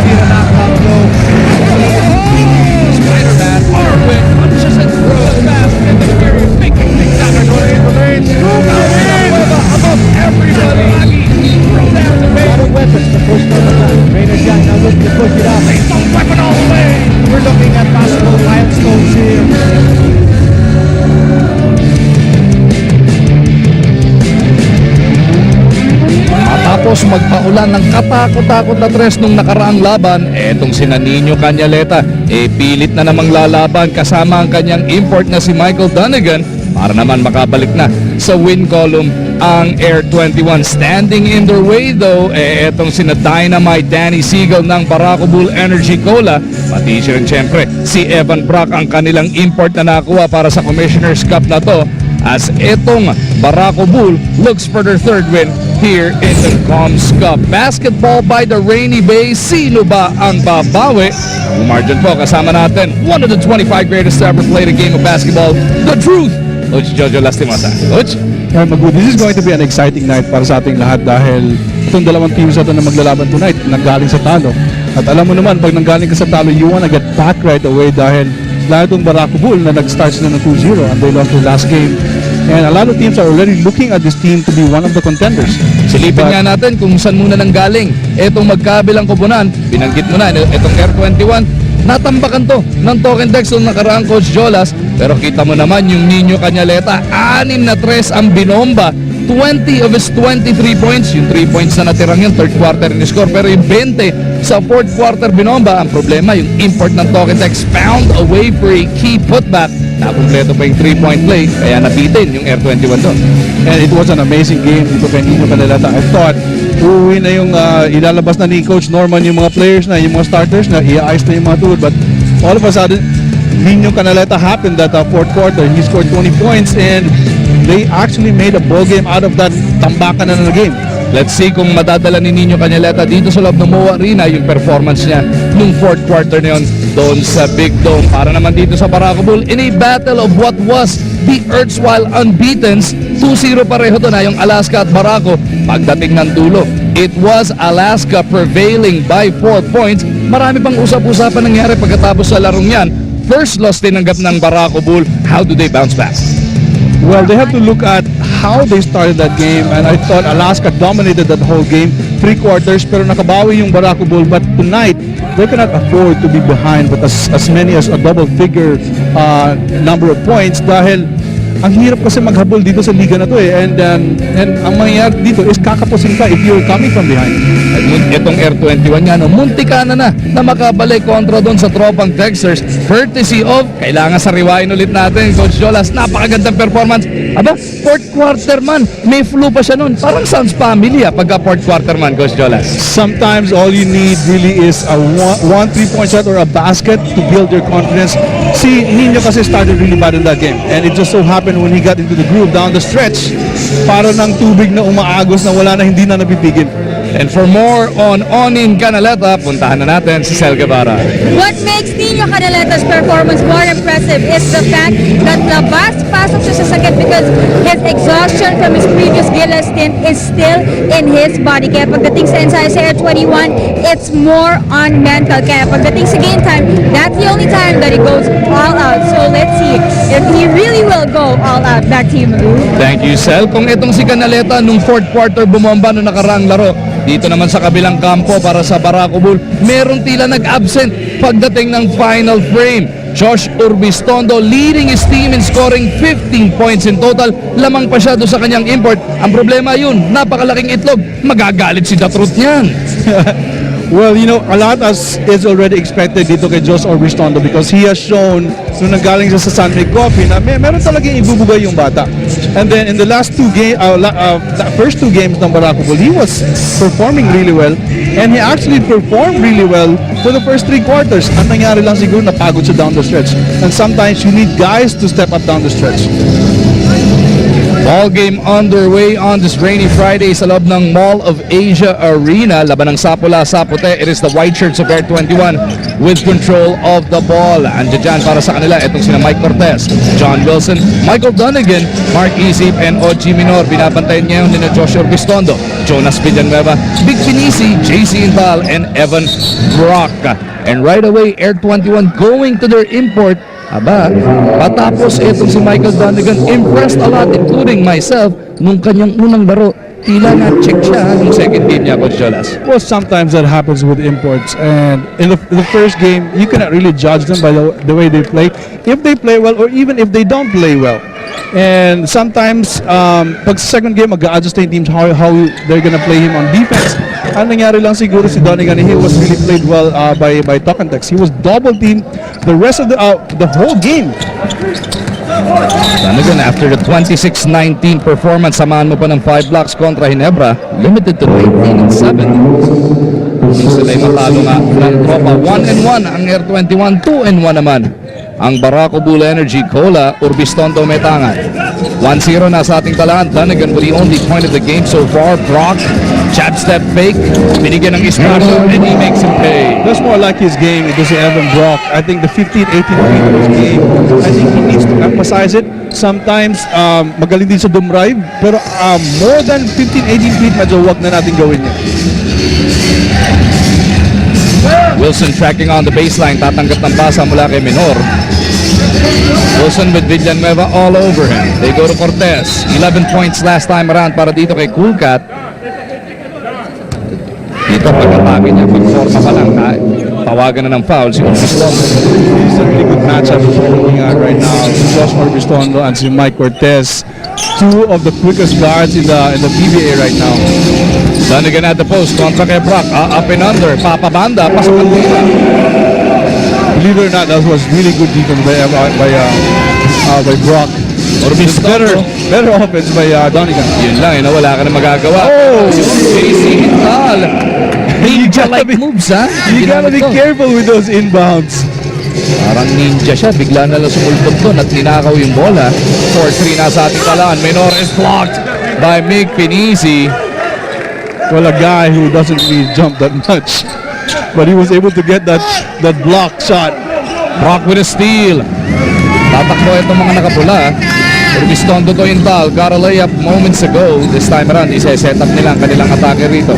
Tira knocked down low. Spider-Man, Arwin, punches and throws fast in the period. Big damage in the lane. Scoop out above everybody. Throw down the way. A lot of weapons to push from the back. Raiders Jack now looking to push it out. They don't weapon all the way. We're looking at possible milestones here. Matapos magpaulan ng katakot-takot na tres nung nakaraang laban, etong sina Nino Cañaleta, pilit na namang lalaban kasama ang kanyang import na si Michael Dunnigan para naman makabalik na sa win column ang Air 21. Standing in their way though, etong sina Dynamite Danny Seagal ng Barako Bull Energy Cola, pati siya rin siyempre si Evan Brock ang kanilang import na nakuha para sa Commissioner's Cup na to, as etong Barako Bull looks for their third win here in the Coms Cup. Basketball by the Rainy Bay. Sino ba ang babawi? Ang margin po kasama natin, one of the 25 greatest to ever play the game of basketball, the truth, Coach Jojo Lastimosa. Coach? This is going to be an exciting night para sa ating lahat dahil itong dalawang teams na maglalaban tonight nanggaling sa talo. At alam mo naman, pag nanggaling ka sa talo, you wanna get back right away dahil lalo itong Barako Bull na nag-start sila ng 2-0 and they lost their last game. And a lot of teams are already looking at this team to be one of the contenders. Silipin nga natin kung saan muna nanggaling. Etong magkabilang kupunan, binanggit mo na, etong Air 21, natambakan to ng token decks ng nakaraang Coach Jolas. Pero kita mo naman yung Nino Cañaleta, 6 na tres ang binomba. 20 of his 23 points, yung 3 points na natirang yun, third quarter in score. Pero yung 20 sa fourth quarter binomba, ang problema yung import ng token decks, found a way for a key putback. Nakumpleto pa yung 3-point play, kaya nabitin yung Air 21 doon. And it was an amazing game dito kay Nino Cañaleta. I thought uuwi na yung ilalabas na ni Coach Norman yung mga players na, yung mga starters na i-ice na yung mga tuhod. But all of a sudden, Nino Cañaleta happened that fourth quarter. He scored 20 points and they actually made a ball game out of that tambakan na game. Let's see kung madadala ni Nino Cañaleta dito sa loob ng MOA Arena yung performance niya nung fourth quarter na yun doon sa Big Dome. Para naman dito sa Barako Bull in a battle of what was the erstwhile unbeatens. 2-0 pareho to na yung Alaska at Barako pagdating ng dulo. It was Alaska prevailing by 4 points. Marami pang usap-usapan nangyari pagkatapos sa larong yan. First loss tinanggap ng Barako Bull. How do they bounce back? Well, they have to look at how they started that game, and I thought Alaska dominated that whole game, 3 quarters, pero nakabawi yung Barako Bull. But tonight, they cannot afford to be behind with as many as a double-figure number of points dahil ang hirap kasi maghabol dito sa liga na to and ang mangyayari dito is kakapusin ka if you're coming from behind. At itong Air 21 nga, muntik ka na makabalik kontra doon sa tropang Texters, courtesy of, kailangan sariwain ulit natin, Coach Jolas, napakagandang performance. Aba, fourth quarter man, may flu pa siya noon. Parang sounds family pagka fourth quarter man, Coach Jolas. Sometimes all you need really is a one 3-point shot or a basket to build your confidence. Si Nino kasi started really bad in that game and it just so happened when he got into the groove down the stretch, para ng tubig na umaagos na wala na, hindi na napipigil. And for more on Onin Cañaleta, puntahan na natin si Sel Guevara. What makes Nino Cañaleta's performance more impressive is the fact that pasok siya sa sakit because his exhaustion from his previous Gilas stint is still in his body. Kaya pagdating sa ensayo sa Air 21, it's more on mental. Kaya pagdating sa game time, that's the only time that he goes all out. So let's see if he really will go all out. Back to you, Malu. Thank you, Sel. Kung itong si Cañaleta nung fourth quarter bumomba nung nakaraang laro, dito naman sa kabilang kampo para sa Barako Bull, meron tila nag-absent pagdating ng final frame. Josh Urbistondo leading his team in scoring 15 points in total. Lamang pa siya doon sa kanyang import. Ang problema yun, napakalaking itlog. Magagalit si The Truth niyan. Well, you know, a lot is already expected dito kay Josh Urbistondo because he has shown nung nanggaling siya sa San Miguel Coffee na meron talagang ibubugay yung bata. And then in the last first two games ng Barako Bull, he was performing really well and he actually performed really well for the first 3 quarters. Ang nangyari lang siguro, napagod siya down the stretch. And sometimes you need guys to step up down the stretch. Ball game underway on this rainy Friday sa loob ng Mall of Asia Arena. Laban ng sapula-sapute. It is the white shirts of Air 21 with control of the ball. Andiyan dyan para sa kanila itong sina Mike Cortez, John Wilson, Michael Dunnigan, Mark Isip, and Ochi Minor. Binabantayan niya yung nina Joshua Bistondo, Jonas Villanueva, Big Pinisi, JC Intal, and Evan Brock. And right away, Air 21 going to their import. Aba, patapos itong si Michael Dunnigan, impressed a lot, including myself, nung kanyang unang laro. Tila na-check siya nung second game niya, Coach Jolas. Well, sometimes that happens with imports, and in the first game, you cannot really judge them by the way they play. If they play well, or even if they don't play well. And sometimes, pag second game, mag-a-adjust na yung teams how they're gonna play him on defense. Ang nangyari lang siguro si Dunnigan, he was really played well by Tokentex. He was double teamed the rest of the whole game. Dunnigan, after the 26-19 performance, samahan mo pa ng 5 blocks kontra Ginebra, limited to 19-7. Sila'y matalo nga ng tropa. 1-1 ang Air 21, 2-1 naman ang Barako Bull Energy, Cola, Urbistondo, Metangan. 1-0 na sa ating talaan. Dunnigan with the only point of the game so far. Brock, jab step fake, binigyan ng espacio, and he makes him pay. That's more like his game. It was Evan Brock. I think the 15-18 feet of his game, I think he needs to emphasize it. Sometimes, magaling din sa dumrive, pero more than 15-18 feet, medyo wag na natin gawin niya. Wilson tracking on the baseline, tatanggap ng pasa mula kay Minor. Wilson with Villanueva all over him. They go to Cortez. 11 points last time around para dito kay Cool Cat. Dito pag-atake niya, pag-forma pa lang, tawagan na ng foul si Urbistondo. It's a really good matchup looking at right now. Si Joshua Urbistondo and si Mike Cortez, two of the quickest guards in the PBA right now. Dunnigan at the post, kontra kay Brock, up and under, papabanda, pasok ang tira. Believe it or not, that was really good defense by Brock. Urbistondo, Better offense by Dunnigan. yun lang, wala ka na magagawa. Oh! JC Intal. Ninja-like moves, ha? You gotta be careful with those inbounds. Parang ninja siya, bigla na lang sumultog doon at ninakaw yung bola. 4-3 na sa ating talaan. Minor is blocked by Mig Pinisi. Well, a guy who doesn't really jump that much, but he was able to get that block shot. Brock with a steal. Tatakbo itong mga nakapula. Urbistondo to Intal. Got a layup moments ago. This time around, isa-set up nila ang kanilang atake rito.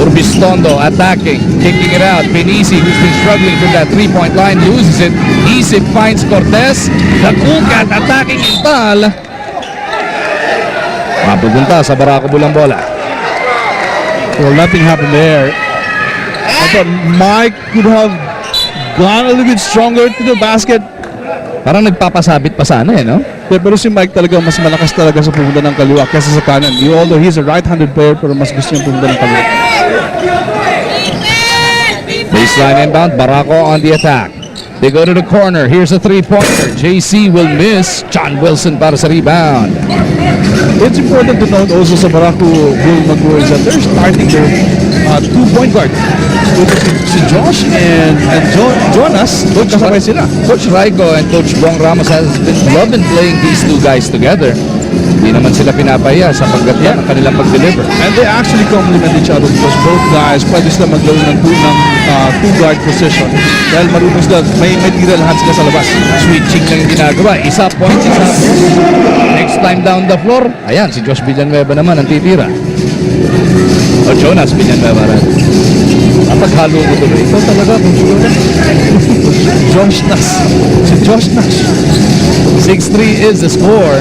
Urbistondo attacking, kicking it out. Pinisi, who's been struggling from that three-point line, loses it. Isip finds Cortez. The Cool Cat attacking Intal. Mapupunta sa Barako Bull ang bola. Well, nothing happened there. I thought Mike could have gone a little bit stronger to the basket. Parang nagpapasabit pa sana no? Pero si Mike talaga mas malakas talaga sa pumunta ng kaliwa kaysa sa kanan. Although he's a right-handed player, pero mas gusto niyang pumunta ng kaliwa. Baseline inbound, Barako on the attack. They go to the corner. Here's a three-pointer. JC will miss. John Wilson para sa rebound. It's important to note also sa Barako Bull Maguro that they're starting their 2-point guard. Si Josh and Jonas, kasabay sila. Coach Raico and Coach Bong Ramos has been loving playing these two guys together. Hindi naman sila pinapaya sa paggatya ng kanilang pag-deliver. And they actually complement each other because both guys pwede sila maglaro ng two-guard position. Dahil marunong sila, may tira lahat sila sa labas. Switching lang yung ginagawa. Isa point, isa. Next time down the floor, ayan, si Josh Villanueva naman ang titira. O Jonas Villanueva rin. Napaghalo mo tuloy. Ito talaga, Josh Nash. Si Josh Nash. 6-3 is the score.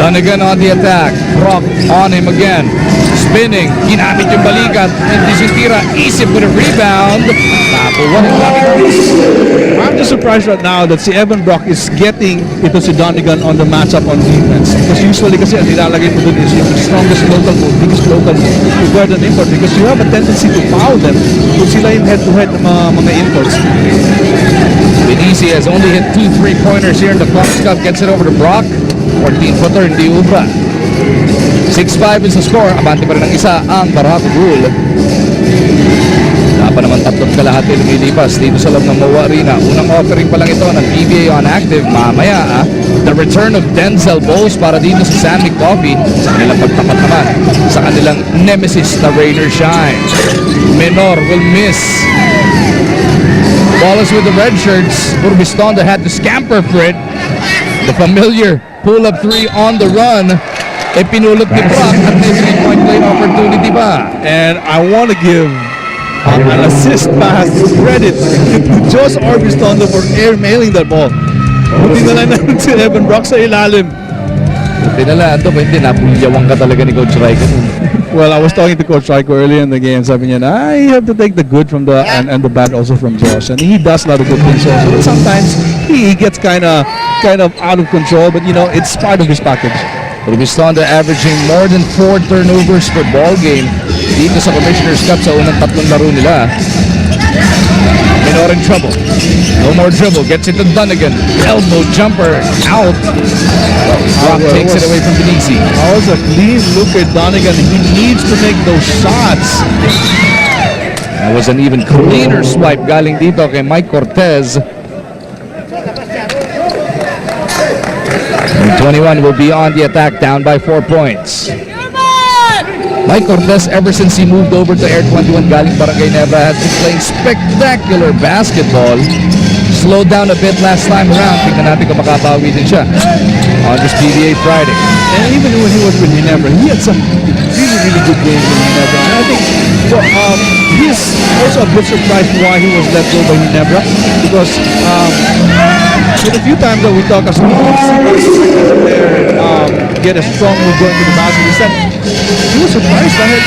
Dunnigan on the attack. Brock on him again. Spinning. Ginamit yung balikat. Hindi sitira. Isip with a rebound. Nakuha ng I'm just surprised right now that si Evan Brock is getting ito si Dunnigan on the matchup on defense. Because usually kasi ang nilalagay mo dun is yung strongest local move, biggest local move to guard an import because you have a tendency to foul them kung sila yung head-to-head ng mga imports. Pinisi has only hit 2 3-pointers here in the Fox Cup. Gets it over to Brock. 14-footer, hindi ubra. 6-5 is the score. Abante pa rin ang isa ang Barako Bull. Dapat pa naman 3 kalahati lumilipas dito sa loob ng MOA Arena. Unang offering pa lang ito ng PBA on active. Mamaya, the return of Denzel Bowles para dito sa Sammy Coffee sa kanilang pagtapat naman sa kanilang nemesis na Rainer Shine. Menor will miss. Ball is with the red shirts. Urbistonda had to scamper for it. The familiar pull-up 3 on the run. Pinulot ni Brock at may 3-point play opportunity pa. And I want to give an assist pass credit to Josh Orbistonda for airmailing that ball. Buti na lang natin si Evan Brock sa ilalim. Tinalaan to, hindi napulyawang ka talaga ni Coach Raiko. Well, I was talking to Coach Raiko earlier in the game. Sabi niya na, you have to take the good from the and the bad also from Josh. And he does a lot of good things also. But sometimes he gets kind of out of control. But, you know, it's part of his package. Urbistonda averaging more than 4 turnovers per ball game dito sa Commissioner's Cup sa unang 3 laro nila. Menor in trouble. No more dribble. Gets it to Dunnigan. Elbow jumper out. Brock takes it away from Benisi. That was a clean look at Donegan. He needs to make those shots. That was an even cleaner swipe galing dito kay Mike Cortez. And 21 will be on the attack, down by 4 points. Mike Cortez, ever since he moved over to Air 21 galing Barangay Nebra, has been playing spectacular basketball. Slowed down a bit last time around. Tingnan natin kung makabawi din siya on this PBA Friday. And even when he was with Ginebra, he had some really good games in Ginebra. And I think he's also a bit surprised why he was let go by Ginebra, because with a few times that we talk as get a strong move going to the basket, he said he was surprised dahil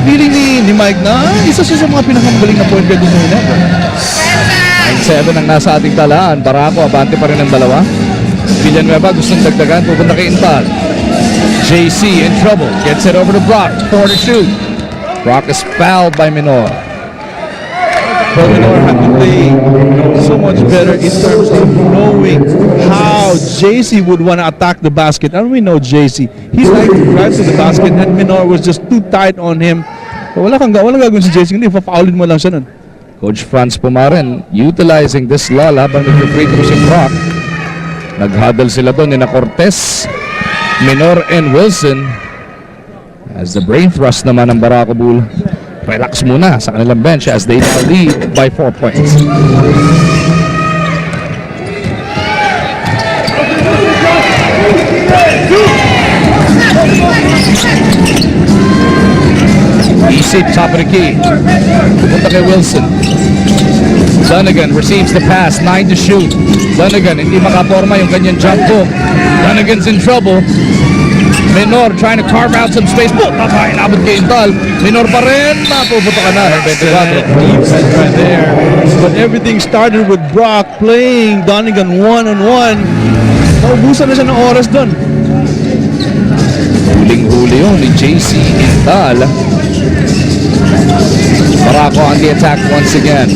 feeling ni Mike na isa siya sa mga pinakamagaling na point guard sa Ginebra. 9-7 ang nasa ating talaan. Barako, abante pa rin ang dalawa. Villanueva gustong dagdagan, pupunta kay Intal. JC in trouble, gets it over to Brock, 4 to shoot. Brock is fouled by Menor. But Menor had to play so much better in terms of knowing how JC would want to attack the basket. And we know JC, he's like to drive to the basket, and Menor was just too tight on him. Wala gagawin si JC, hindi, pa-foulin mo lang siya nun. Coach Franz Pumaren utilizing this lull habang nag-free throw si Brock. Nag-huddle sila doon ni na Cortez, Menor and Wilson. As the brain thrust naman ng Barako Bull, relax muna sa kanilang bench as they lead by 4 points. Easy, top of the key. Pupunta kay Wilson. Dunnigan receives the pass, 9 to shoot. Dunnigan, hindi makaporma yung kanyang jump hook. Dunnigan's in trouble. Menor trying to carve out some space. Puta pa, inabot kay Intal. Menor pa rin, mapupunta ka na. Defense right there. But everything started with Brock playing Dunnigan one-on-one. Naubusan na siya ng oras doon. Huling-huli yun ni JC Intal. Barako on the attack once again.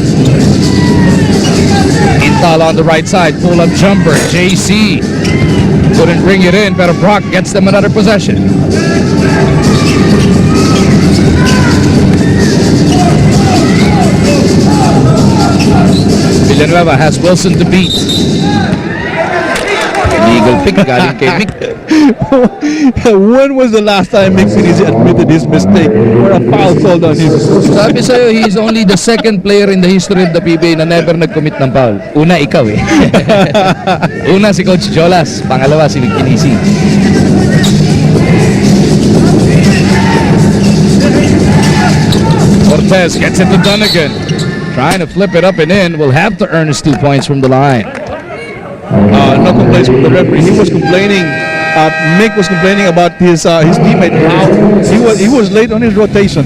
Intal on the right side, pull-up jumper. JC couldn't bring it in, pero Brock gets them another possession. Villanueva has Wilson to beat. Illegal pick galing kay Mick. When was the last time Mick Finizzi admitted his mistake or a foul called on him? Sabi sa'yo, he's only the second player in the history of the PBA na never nag-commit ng foul. Una, ikaw eh. Una, si Coach Jolas. Pangalawa, si Mick Finizzi. Cortez gets it to Dunnigan. Trying to flip it up and in. Will have to earn his 2 points from the line. No complaints from the referee. He was complaining. Mick was complaining about his teammate. How he was late on his rotation.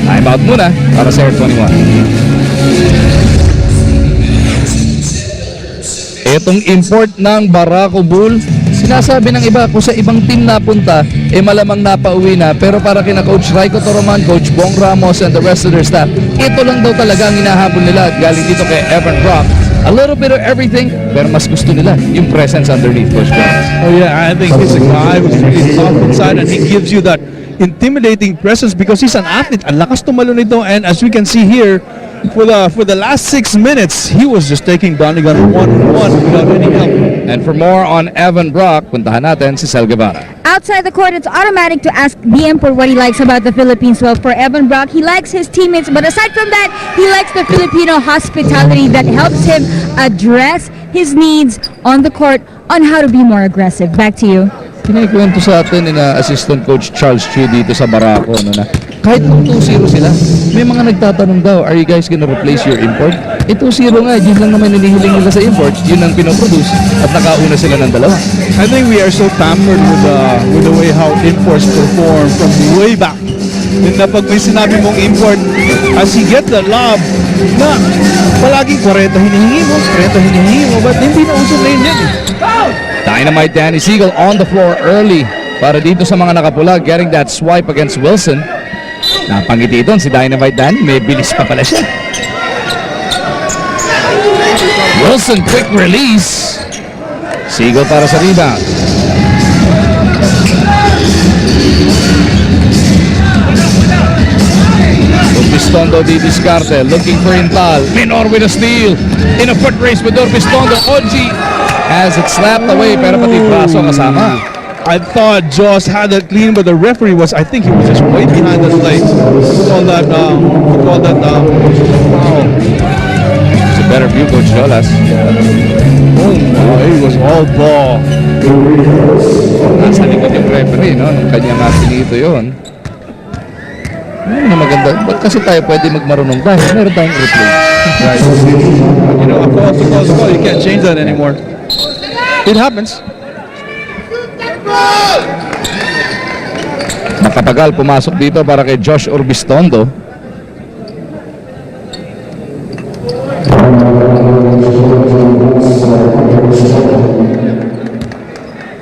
Time out muna para sa Air 21. Etong import ng Barako Bull, sinasabi ng iba kung sa ibang team napunta, malamang napauwi na. Pero para kina Coach Raiko Toroman, Coach Bong Ramos, and the rest of their staff, ito lang daw talaga ang hinahabol nila. At galing dito kay Evan Brock, a little bit of everything, pero mas gusto nila yung presence underneath, Coach Franz. Oh yeah, I think he's a guy who's really tough inside, and he gives you that intimidating presence because he's an athlete. Ang lakas tumalo nito, and as we can see here, for the last 6 minutes, he was just taking Donegan one-on-one without any help. And for more on Evan Brock, puntahan natin si Sel Guevara. Outside the court, it's automatic to ask the Emperor what he likes about the Philippines. Well, for Evan Brock, he likes his teammates, but aside from that, he likes the Filipino hospitality that helps him address his needs on the court on how to be more aggressive. Back to you. Kinikwento sa atin ni Assistant Coach Charles Chu dito sa Barako na kahit 2-0 sila, may mga nagtatanong daw, are you guys gonna replace your import? 2-0 nga, yun lang naman hinihiling nila sa import, yun ang pinoproduce at nakauna sila ng dalawa. I think we are so pampered with the way how imports perform from way back. Then na pag may sinabi mong import, as he get the lob, na palaging 40 hinihingi mo, but hindi na uso lane yan. Dynamite Danny Siegel on the floor early para dito sa mga nakapula, getting that swipe against Wilson. Napangiti doon si Dynamite Danny, may bilis pa pala siya. Wilson, quick release. Siegel para sa rebound. Urbistondo di discarte, looking for Intal. Minor with a steal. In a foot race with Urbistondo. Oji has it slapped away, pero pati braso kasama. I thought Joss had that clean, but the referee was, I think he was just way behind the plate. We call that foul. It's a better view, Coach Jolas. It was all ball. Nasa likod yung referee, no? Nung kanya nga pinito yun. Ano na maganda? Ba't kasi tayo pwede magmarunong tayo? Meron tayong replay. Right. You know, a call to call, you can't change that anymore. It happens. Makapagal pumasok dito para kay Josh Urbistondo.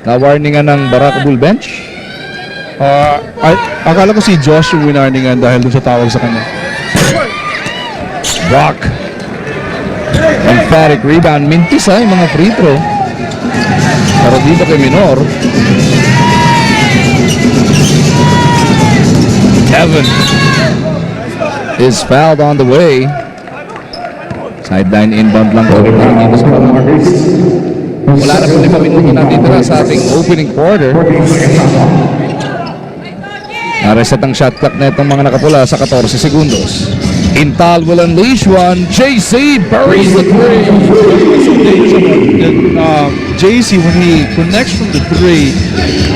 Na-warningan ng Barako Bull bench. Akala ko si Josh yung winarningan dahil dun sa tawag sa kanya. Brock. Emphatic rebound. Mintis yung mga free throw. Pero dito kay Minor. Evan is fouled on the way. Sideline inbound lang po dito sa Barako. Wala na po 5 minuto na dito na sa ating opening quarter. Nareset ang shot clock na itong mga nakapula sa 14 segundos. Intal will unleash one. JC buries the three. JC, when he connects from the three,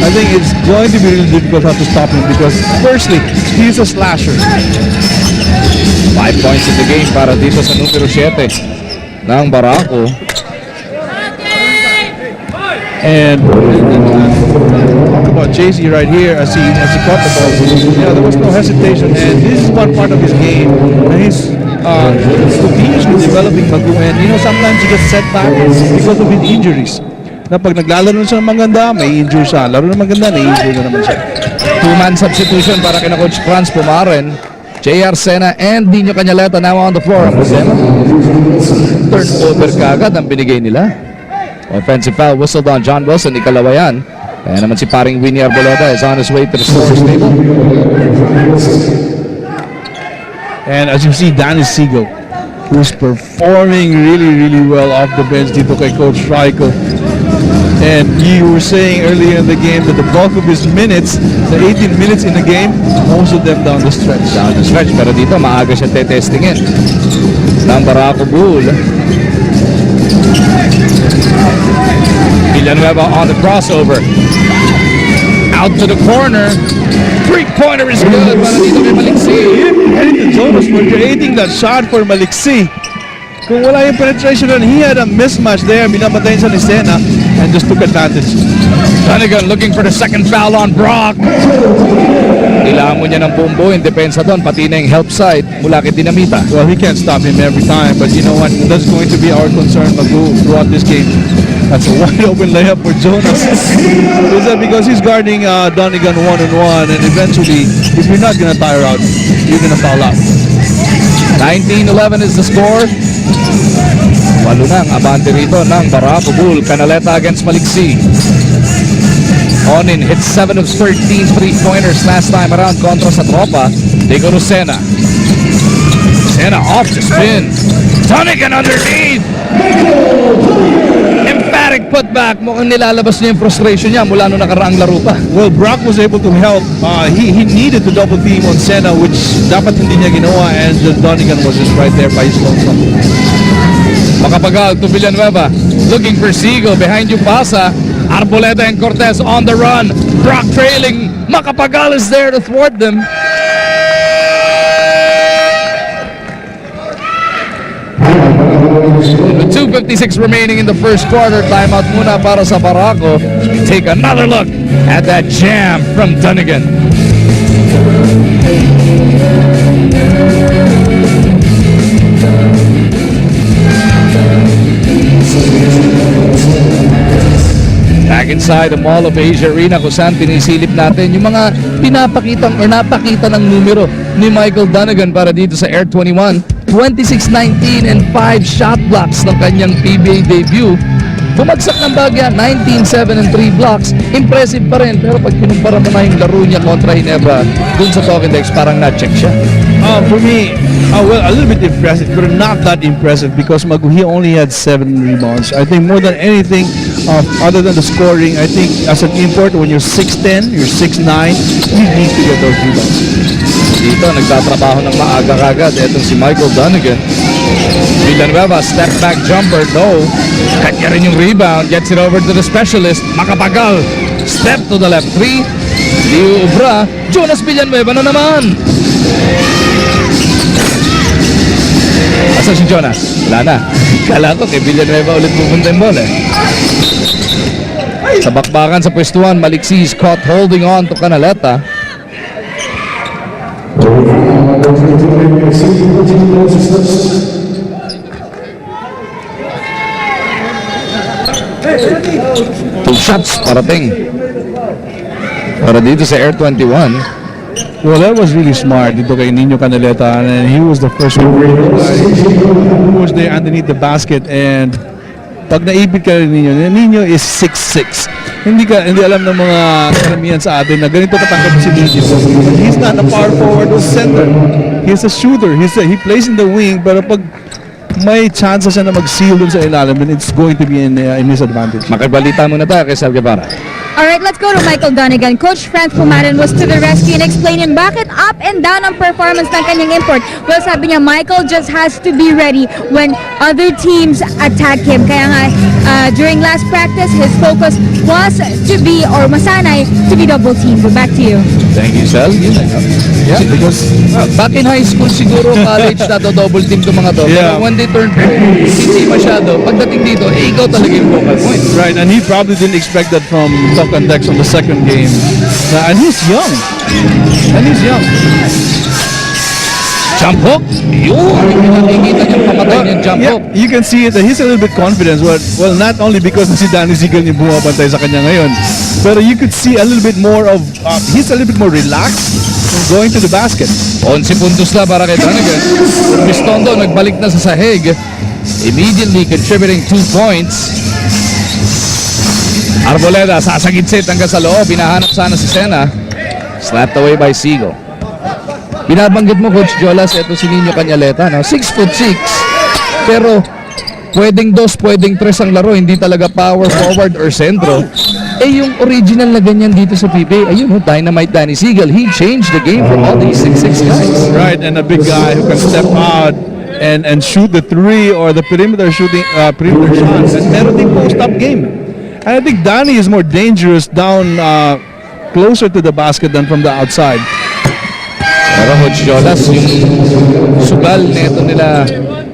I think it's going to be really difficult how to stop him because firstly, he's a slasher. 5 points in the game para dito sa numero 7 ng Barako. And talk about JC right here as he caught the ball. Yeah, there was no hesitation, and this is one part of his game. And he's continuously developing baguhin. You know, sometimes he gets setbacks because of his injuries. Na pag naglalaro siya ng maganda, may injury siya. Laro ng maganda, na-injury na naman siya. 2-man substitution para kina Coach Franz Pumaren. JR Sena and Nino Cañaleta now on the floor. Ang problema, turnover kagad ang binigay nila. Offensive foul whistled on John Wilson, ikalawa yan. Kaya naman si paring Winnie Arboleda is on his way to the scorer's table. And as you see, Danny Siegel, who's performing really well off the bench dito kay Coach Raiko. And you were saying earlier in the game that the bulk of his minutes, the 18 minutes in the game, most of them down the stretch. Down the stretch, pero dito maaga siya tetestingin ng Barako Bull. Villanueva on the crossover. Out to the corner. Three-pointer is good para dito kay Maliksi. Heading to Jonas for creating that shot for Maliksi. Kung wala yung penetration and he had a mismatch there, minamatayin sa ni Sena and just took advantage. Donegan looking for the second foul on Brock. Kailangan mo niya ng bumbo in depensa doon, pati na yung help side mula kay Dinamita. Well, he can't stop him every time, but you know what? That's going to be our concern throughout this game. That's a wide open layup for Jonas. Is that because he's guarding Donegan one-on-one, and eventually, if you're not gonna tire out, you're gonna foul out. 19-11 is the score. Walo nang abante rito ng Barako Bull. Canaleta against Maliksi. On in, hit 7 of 13 3-pointers last time around kontra sa tropa. They go to Sena. Sena off the spin. Donegan underneath. Emphatic putback. Mukhang nilalabas niya yung frustration niya mula nung nakaraang laro pa. Well, Brock was able to help. He needed to double team on Sena, which dapat hindi niya ginawa, and Donegan was just right there by his lonesome. Makapagal to Villanueva. Looking for Sigo. Behind you pasa. Arboleda and Cortez on the run. Brock trailing. Makapagal is there to thwart them. With 2:56 remaining in the first quarter, timeout muna para sa Barako. Take another look at that jam from Donegan. Back inside the Mall of Asia Arena kung saan pinisilip natin yung mga pinapakitang or napakita ng numero ni Michael Donegan para dito sa Air 21. 26-19 and 5 shot blocks ng kanyang PBA debut. Bumagsak ng bagya, 19-7 and 3 blocks. Impressive pa rin, pero pag kinumpara mo na yung laro niya kontra Ginebra, dun sa Token Dex, parang na-check siya. For me, well, a little bit impressive, but not that impressive because he only had 7 rebounds. I think more than anything, other than the scoring, I think as an import, when you're 6'10", you're 6'9", you need to get those rebounds. Dito, nagtatrabaho ng maaga kagad. Etong si Michael Donegan. Villanueva, step back jumper, no. Kanya rin yung rebound, gets it over to the specialist. Makapagal, step to the left, 3. Liu Ubra, Jonas Villanueva na naman. Asa si Jonas? Wala na. Kala ko kay Villanueva ulit pupunta yung bola. Sa bakbakan sa pwestuhan, Maliksi is caught holding on to Canaleta. Two shots parating para dito sa Air 21. Well, that was really smart dito kay Nino Canaleta, and he was the first one who was there underneath the basket, and pag naipit ka rin Nino is 6'6". Hindi alam ng mga karamihan sa atin na ganito katangkad si Nino. He's not a power forward or center. He's a shooter. He plays in the wing, pero pag may chance siya na mag-seal dun sa ilalim, then it's going to be in his advantage. Makibalita muna tayo kay Sal Guevara. Alright, let's go to Michael Donegan. Coach Franz Pumaran was to the rescue and explaining bakit up and down ang performance ng kanyang import. Well, sabi niya, Michael just has to be ready when other teams attack him. Kaya nga, during last practice, his focus was to be, or masanay, to be double teamed. Back to you. Thank you, Sal. Yeah, because back in high school, siguro college, double team to mga to. Yeah. Pero when they turn pro, hindi masyado. Pagdating dito, ikaw talaga yung focal point. Right, and he probably didn't expect that from Token Dex on the second game. And he's young. Jump hook. Yun. Nakikita niyang pamatay niyang jump hook. You can see it that he's a little bit confident. Well, not only because si Danny Siegel yung bumabantay sa kanya ngayon, but you could see a little bit more of, he's a little bit more relaxed going to the basket. 11 puntos na para kay Donegan. Bistondo nagbalik na sa sahig. Immediately contributing 2 points. Arboleda, sasagid-sit hanggang sa loob. Binahanap sana si Sena. Slapped away by Sigo. Binabanggit mo, Coach Jolas, ito si Nino Canaleta, no? 6'6". Pero pwedeng 2, pwedeng 3 ang laro. Hindi talaga power forward or sentro. Yung original na ganyan dito sa PBA, ayun, Dynamite Danny Siegel. He changed the game for all these 6'6" guys. Right, and a big guy who can step out and shoot the 3 or the perimeter shooting, perimeter shots. And meron ding post-up game. And I think Danny is more dangerous down closer to the basket than from the outside. Pero Coach Jolas, yung sugal neto nila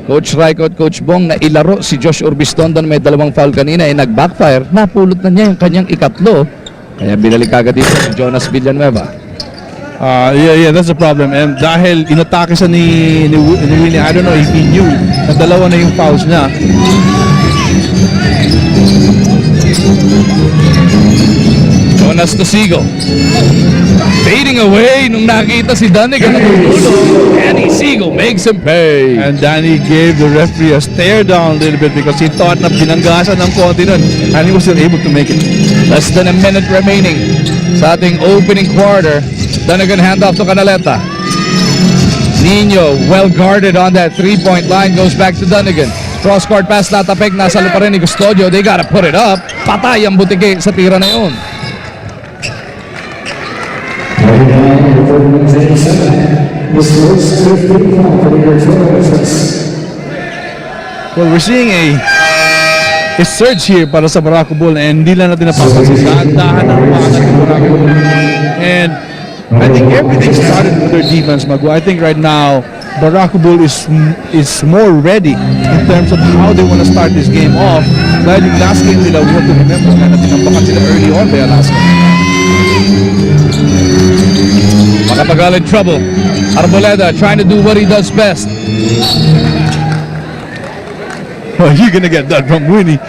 Coach Raiko at Coach Bong na ilaro si Josh Urbistonda na may 2 foul kanina ay nag-backfire. Napulot na niya yung kanyang ikatlo. Kaya binalik agad dito si Jonas Villanueva. Yeah, that's the problem. And dahil inatake siya ni Winnie, I don't know if he knew na 2 na yung fouls niya. Jonas to Sigo. fading away nung nakita si Dunigan ng ulo. Danny Siegel makes him pay. And Danny gave the referee a stare down a little bit because he thought na binanggasan ng konti nun. And he was still able to make it. Less than a minute remaining sa ating opening quarter. Dunigan handoff to Canaleta. Nino, well guarded on that three-point line, goes back to Dunigan. Cross-court pass, natapik, nasa lupa rin ni Custodio. They gotta put it up. Patay ang butiki sa tira na yun. Well, we're seeing a surge here para sa Barako Bull and hindi lang natin napapansin. Dahan-dahan ang umangat ng Barako Bull. And I think everything started with their defense, Magu. I think right now, Barako Bull is more ready in terms of how they want to start this game off. Dahil yung last game nila, we have to remember na tinampakan sila early on by Alaska. Makapagal in trouble. Arboleda trying to do what he does best. Well, you're gonna get that from Winnie.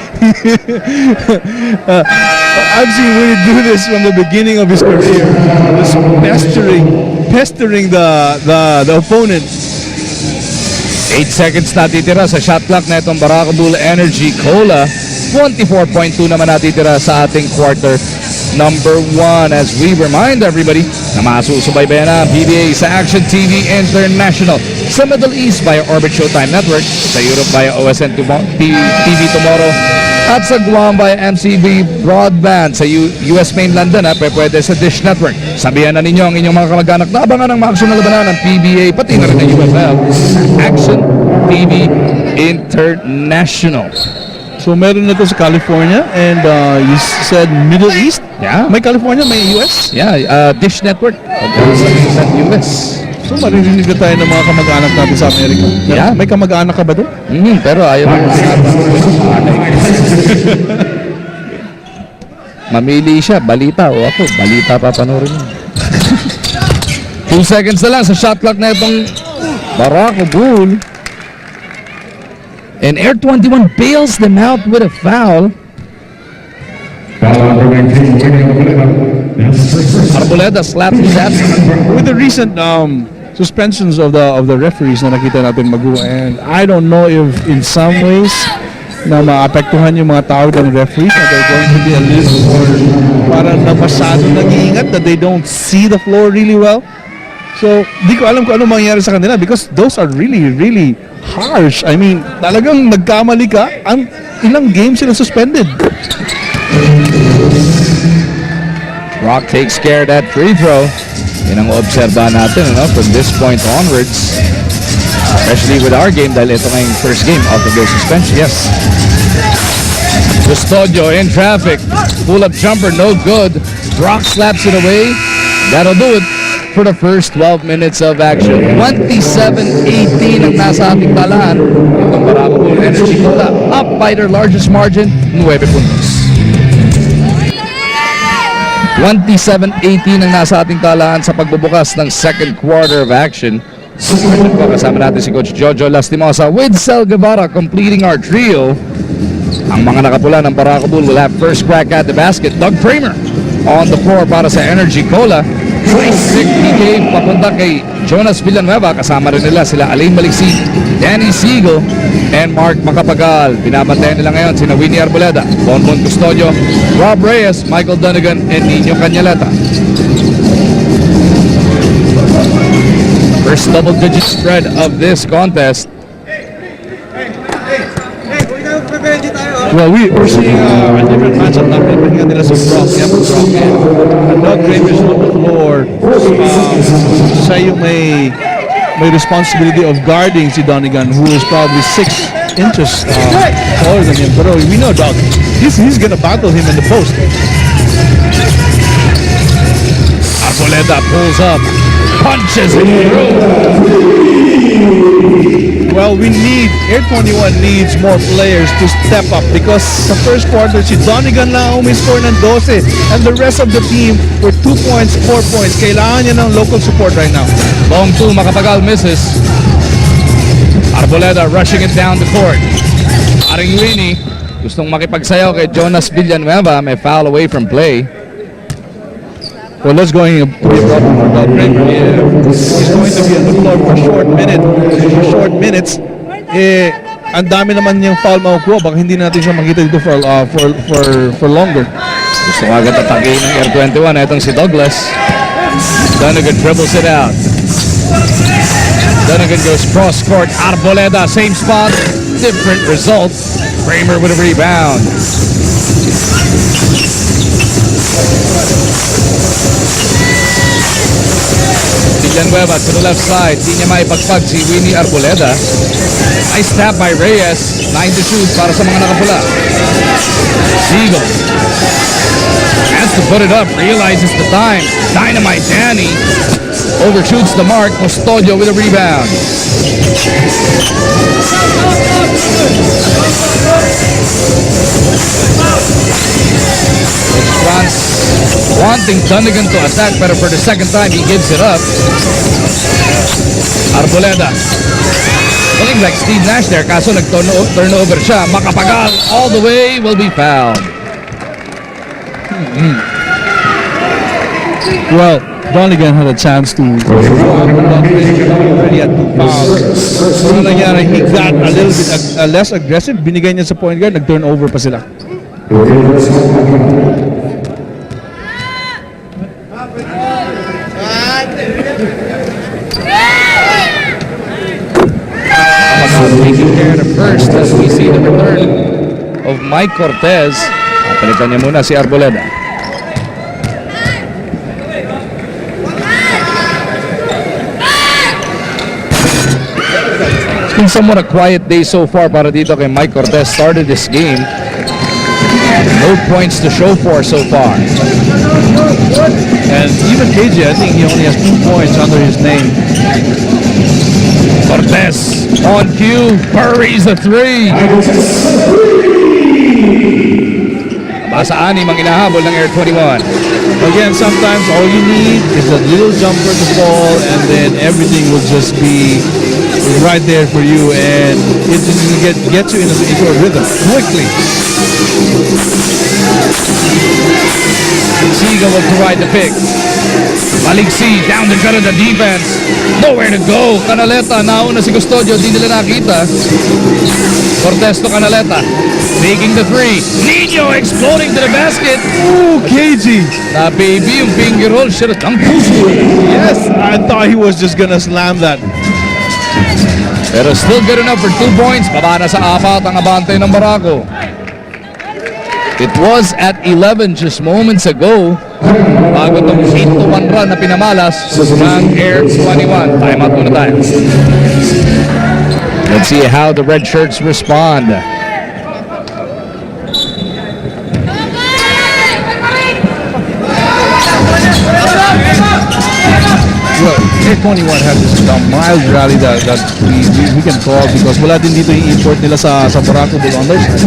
I've seen Winnie do this from the beginning of his career, just pestering the opponent. 8 seconds natitira sa shot clock na itong Barako Bull Energy Cola. 24.2 naman natitira sa ating quarter number 1 as we remind everybody na masusubaybayan na ang PBA sa Action TV International sa Middle East via Orbit Showtime Network, sa Europe via OSN TV Tomorrow, at sa Guam via MCV Broadband. Sa US mainland na pwede sa Dish Network. Sabihan na ninyo ang inyong mga kamag-anak na abangan ang mga aksyon na labanan ng PBA pati na rin ng UFL. Action TV International. So meron na ito sa California and you said Middle East? Yeah. May California, may US? Yeah, Dish Network. Sa US. So maririnig na tayo ng mga kamag-anak natin sa Amerika. Yeah. May kamag-anak ka ba doon? Pero ayaw mo mamili siya, balita o ako, balita papanoorin mo. 2 seconds na lang sa shot clock na itong Barako Bull. And Air 21 bails them out with a foul. Arboleda slaps his ass. With the recent suspensions of the referees na nakita natin, Magu, and I don't know if in some ways na maapektuhan yung mga tawag ng referees na they're going to be a little more parang na masyado nag-iingat that they don't see the floor really well. So, di ko alam kung ano mangyayari sa kanila because those are really, really harsh. I mean, talagang nagkamali ka, ang ilang games sila suspended. Rock takes care of that free throw. Yan ang obserbahan natin, from this point onwards. Especially with our game dahil ito ngayong first game out of their suspension. Yes. Custodio in traffic. Pull-up jumper, no good. Rock slaps it away. That'll do it for the first 12 minutes of action. 27-18 ang nasa ating talaan. Itong Barako Bull Energy Cola up by their largest margin, 9 puntos. 27-18 ang nasa ating talaan sa pagbubukas ng second quarter of action. Kasama natin si Coach Jojo Lastimosa with Sel Guevara completing our trio. Ang mga nakapula ng Barako Bull will have first crack at the basket. Doug Kramer on the floor para sa Energy Cola. Nice big PK papunta kay Jonas Villanueva. Kasama rin nila sila Alain Maliksi, Danny Siegel, and Mark Macapagal. Binabantayan nila ngayon sina Winnie Arboleda, Bonbon Custodio, Rob Reyes, Michael Dunigan, and Nino Cañaleta. First double-digit spread of this contest. Well, we're seeing a different matchup na pinipingan nila sa Brock. And Doug Kramer is on the floor. Siya yung may responsibility of guarding si Dunigan, who is probably 6 inches taller than him. Pero we know Doug, he's gonna battle him in the post. Arboleda pulls up, punches it through. Well, Air 21 needs more players to step up because sa first quarter, si Dunigan lang umiscore ng 12 and the rest of the team were 2 points, 4 points. Kailangan niya ng local support right now. Long 2, Macapagal misses. Arboleda rushing it down the court. Aring Winnie, gustong makipagsayaw kay Jonas Villanueva, may foul away from play. Well, that's going to be a problem for Del Kramer. He's going to be on the floor for short minutes. Ang dami naman yung foul makukuha. Baka hindi natin siya makita dito for longer. Gusto nga agad atake ng Air 21. Itong si Douglas. Donegan dribbles it out. Donegan goes cross court. Arboleda, same spot, different result. Kramer with a rebound. Villanueva to the left side. Di niya maipagpag si Winnie Arboleda. Nice tap by Reyes. 9 to shoot para sa mga nakapula. Siegel has to put it up. Realizes the time. Dynamite Danny overshoots the mark. Custodio with a rebound. France wanting Donegan to attack, but for the second time he gives it up. Arboleda looking like Steve Nash there, kaso nag-turnover siya. Makapagal all the way, will be fouled. Well, Donegan had a chance to already had 2 fouls. Ano nangyari? He got a little bit less aggressive. Binigay niya sa point guard, nag-turnover pa sila. Taking care of the first as we see the return of Mike Cortez. Palitan niya muna si Arboleda. It's been somewhat a quiet day so far para dito kay Mike Cortez. Started this game. No points to show for so far. And even KJ, I think he only has 2 points under his name. Cortez on cue, buries the 3. Basa anim ang inahabol ng Air 21. Again, sometimes all you need is a little jumper to fall, and then everything will just be right there for you, and it just gets you into a rhythm quickly. Siegel will provide the pick. Maliksi down the gut of the defense. Nowhere to go. Canaleta, nauna si Custodio, di nila nakita. Cortez to Canaleta. Taking the 3. Nino exploding to the basket. Ooh, KG. Na baby, yung finger roll. Should have dunked. Yes, I thought he was just gonna slam that. Pero still good enough for 2 points. Baba na sa 4 ang abante ng Barako. It was at 11 just moments ago. Bago itong 8-1 run na pinamalas ng Air 21. Time out muna tayo. Let's see how the red shirts respond. Well, Air 21 has this mild rally that we can call because wala din dito yung import nila sa Barako Bull on their side.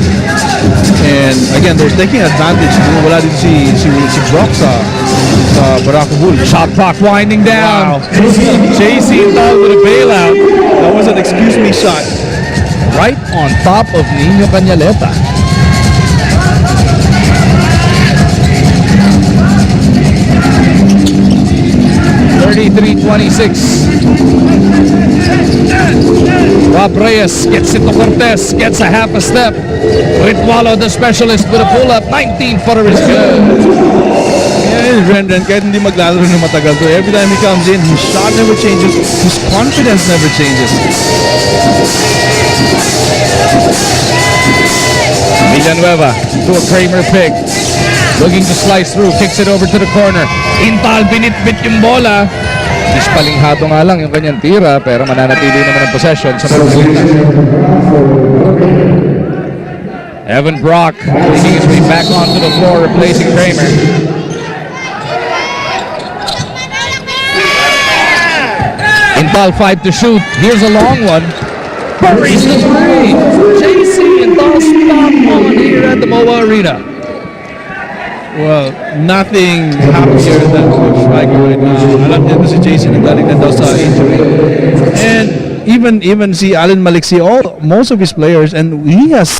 And again, they're taking advantage. Wala din si Brock sa Barako Bull. Shot clock winding down. Wow. JC involved with a bailout. That was an excuse me shot. Right on top of Nino Cañaleta. Rob Reyes gets it to Cortez, gets a half a step. Ritwalo, the specialist, with a pull-up. 19-footer is good. Yeah, Brendan, kahit hindi maglalaro na matagal to, every time he comes in, his shot never changes, his confidence never changes. Villanueva to a Kramer pick. Looking to slice through, kicks it over to the corner. Intal, binitbit yung bola. Ispaling-hato nga lang yung kanyang tira, pero mananatili naman ang possession sa Margarita. Evan Brock making his way back onto the floor, replacing Kramer. Intal 5 to shoot. Here's a long one. Buries the 3. JC Intal stop on here at the MOA Arena. Well, nothing happier than Coach Riker right now. Alam niya si Jason nagaling na daw sa injury. And even si Allen Maliksi, most of his players, and he has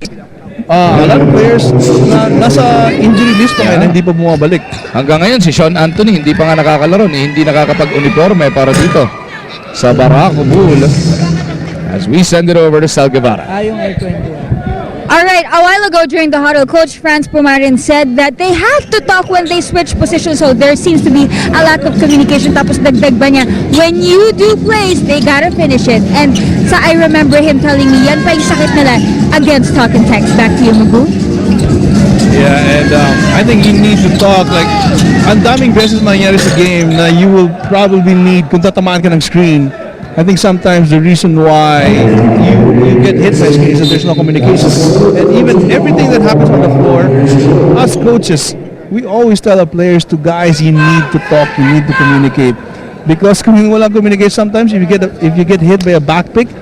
A lot of players na nasa injury list pa ngayon, hindi pa bumabalik. Hanggang ngayon, si Sean Anthony hindi pa nga nakakalaro, hindi nakakapag-uniforme para dito sa Barako Bull. As we send it over to Sal Guevara. Yung Air 21. Alright, a while ago during the huddle, Coach Franz Pumarin said that they have to talk when they switch positions, so there seems to be a lack of communication. Tapos dagdag ba niya, when you do plays, they gotta finish it. And sa I remember him telling me, yan pa yung sakit nila against talk and text. Back to you, Magu. Yeah, and I think you need to talk like ang daming beses mangyari sa game na you will probably need kung tatamaan ka ng screen. I think sometimes the reason why you get hit by screens is that there's no communication. And even everything that happens on the floor, us coaches, we always tell our players to guys, you need to talk, you need to communicate. Because kung walang communicate sometimes, if you get hit by a back pick,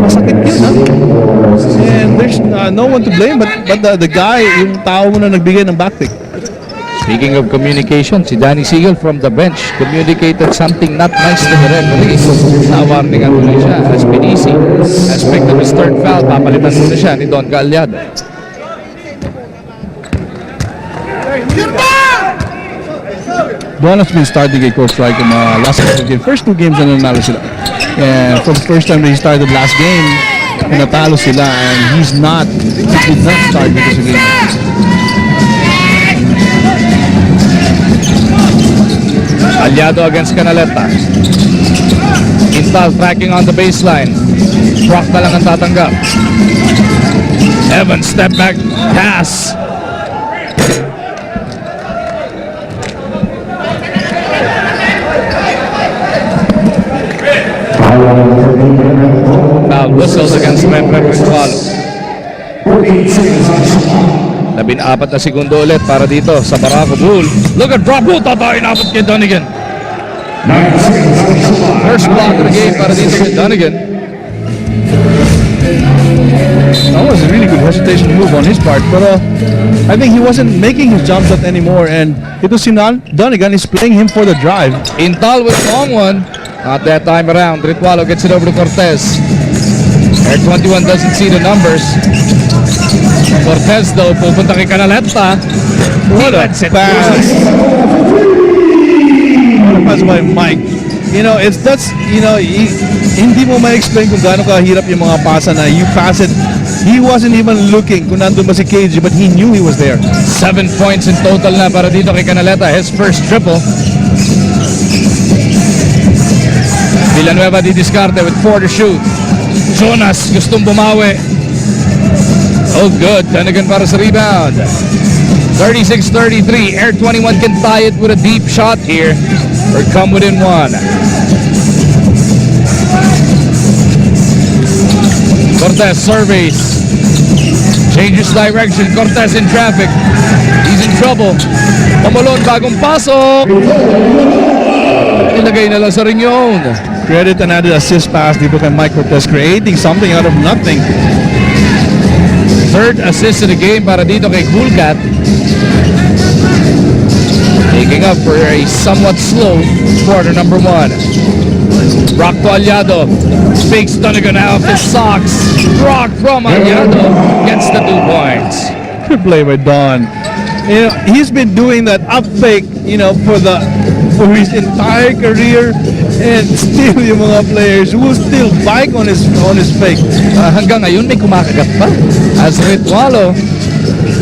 masakit yun, ha? And there's no one to blame but the guy, yung tao mo na nagbigay ng back pick. Speaking of communication, si Danny Siegel from the bench communicated something not nice to the referee. Nawarningan mo na siya as Pinisi has picked up his third foul. Papalitan mo na siya ni Don Galyado. Don has been starting a course strike in the last couple of games. First two games na nanalo sila. And for the first time that he started last game, natalo sila and he did not start because of the game. Aliado against Canaleta. Intal tracking on the baseline. Brock na lang ang tatanggap. Evans step back pass. Foul whistles against Member Rizal. 14 na segundo ulit para dito sa Barako Bull. Look at Brock Bull, tatayin abot kay Donegan. First block of the game para dito kay Donegan. That was a really good hesitation move on his part, but I think he wasn't making his jump shot anymore, and ito si Donegan is playing him for the drive. Intal with a long one. Not that time around. Ritualo gets it over to Cortez. Air 21 doesn't see the numbers. Cortez though, pupunta kay Canaleta. What a pass. What a pass by Mike. You know, hindi mo ma-explain kung gaano kahirap yung mga pasa na you pass it. He wasn't even looking kung nandun ba si KG, but he knew he was there. 7 points in total na para dito kay Canaleta. His first triple. Villanueva didiskarte with 4 to shoot. Jonas gustong bumawi. Oh good, Donegan para sa rebound. 36-33, Air 21 can tie it with a deep shot here or come within one. Cortez surveys, changes direction. Cortez in traffic, he's in trouble. Pamalon, bagong pasok. Ilagay na lang sa ring yun. Credit another assist pass dito kay Mike Cortez, creating something out of nothing. Third assist of the game para dito kay Cool Cat. Taking up for a somewhat slow quarter number 1. Brock to Aliado. Fakes Donegan out of his socks. Brock from Aliado gets the 2 points. Good play by Don. You know, he's been doing that up fake, you know, for his entire career, and still yung mga players will still bike on his fake. Hanggang ngayon may kumakagat pa. As Ritualo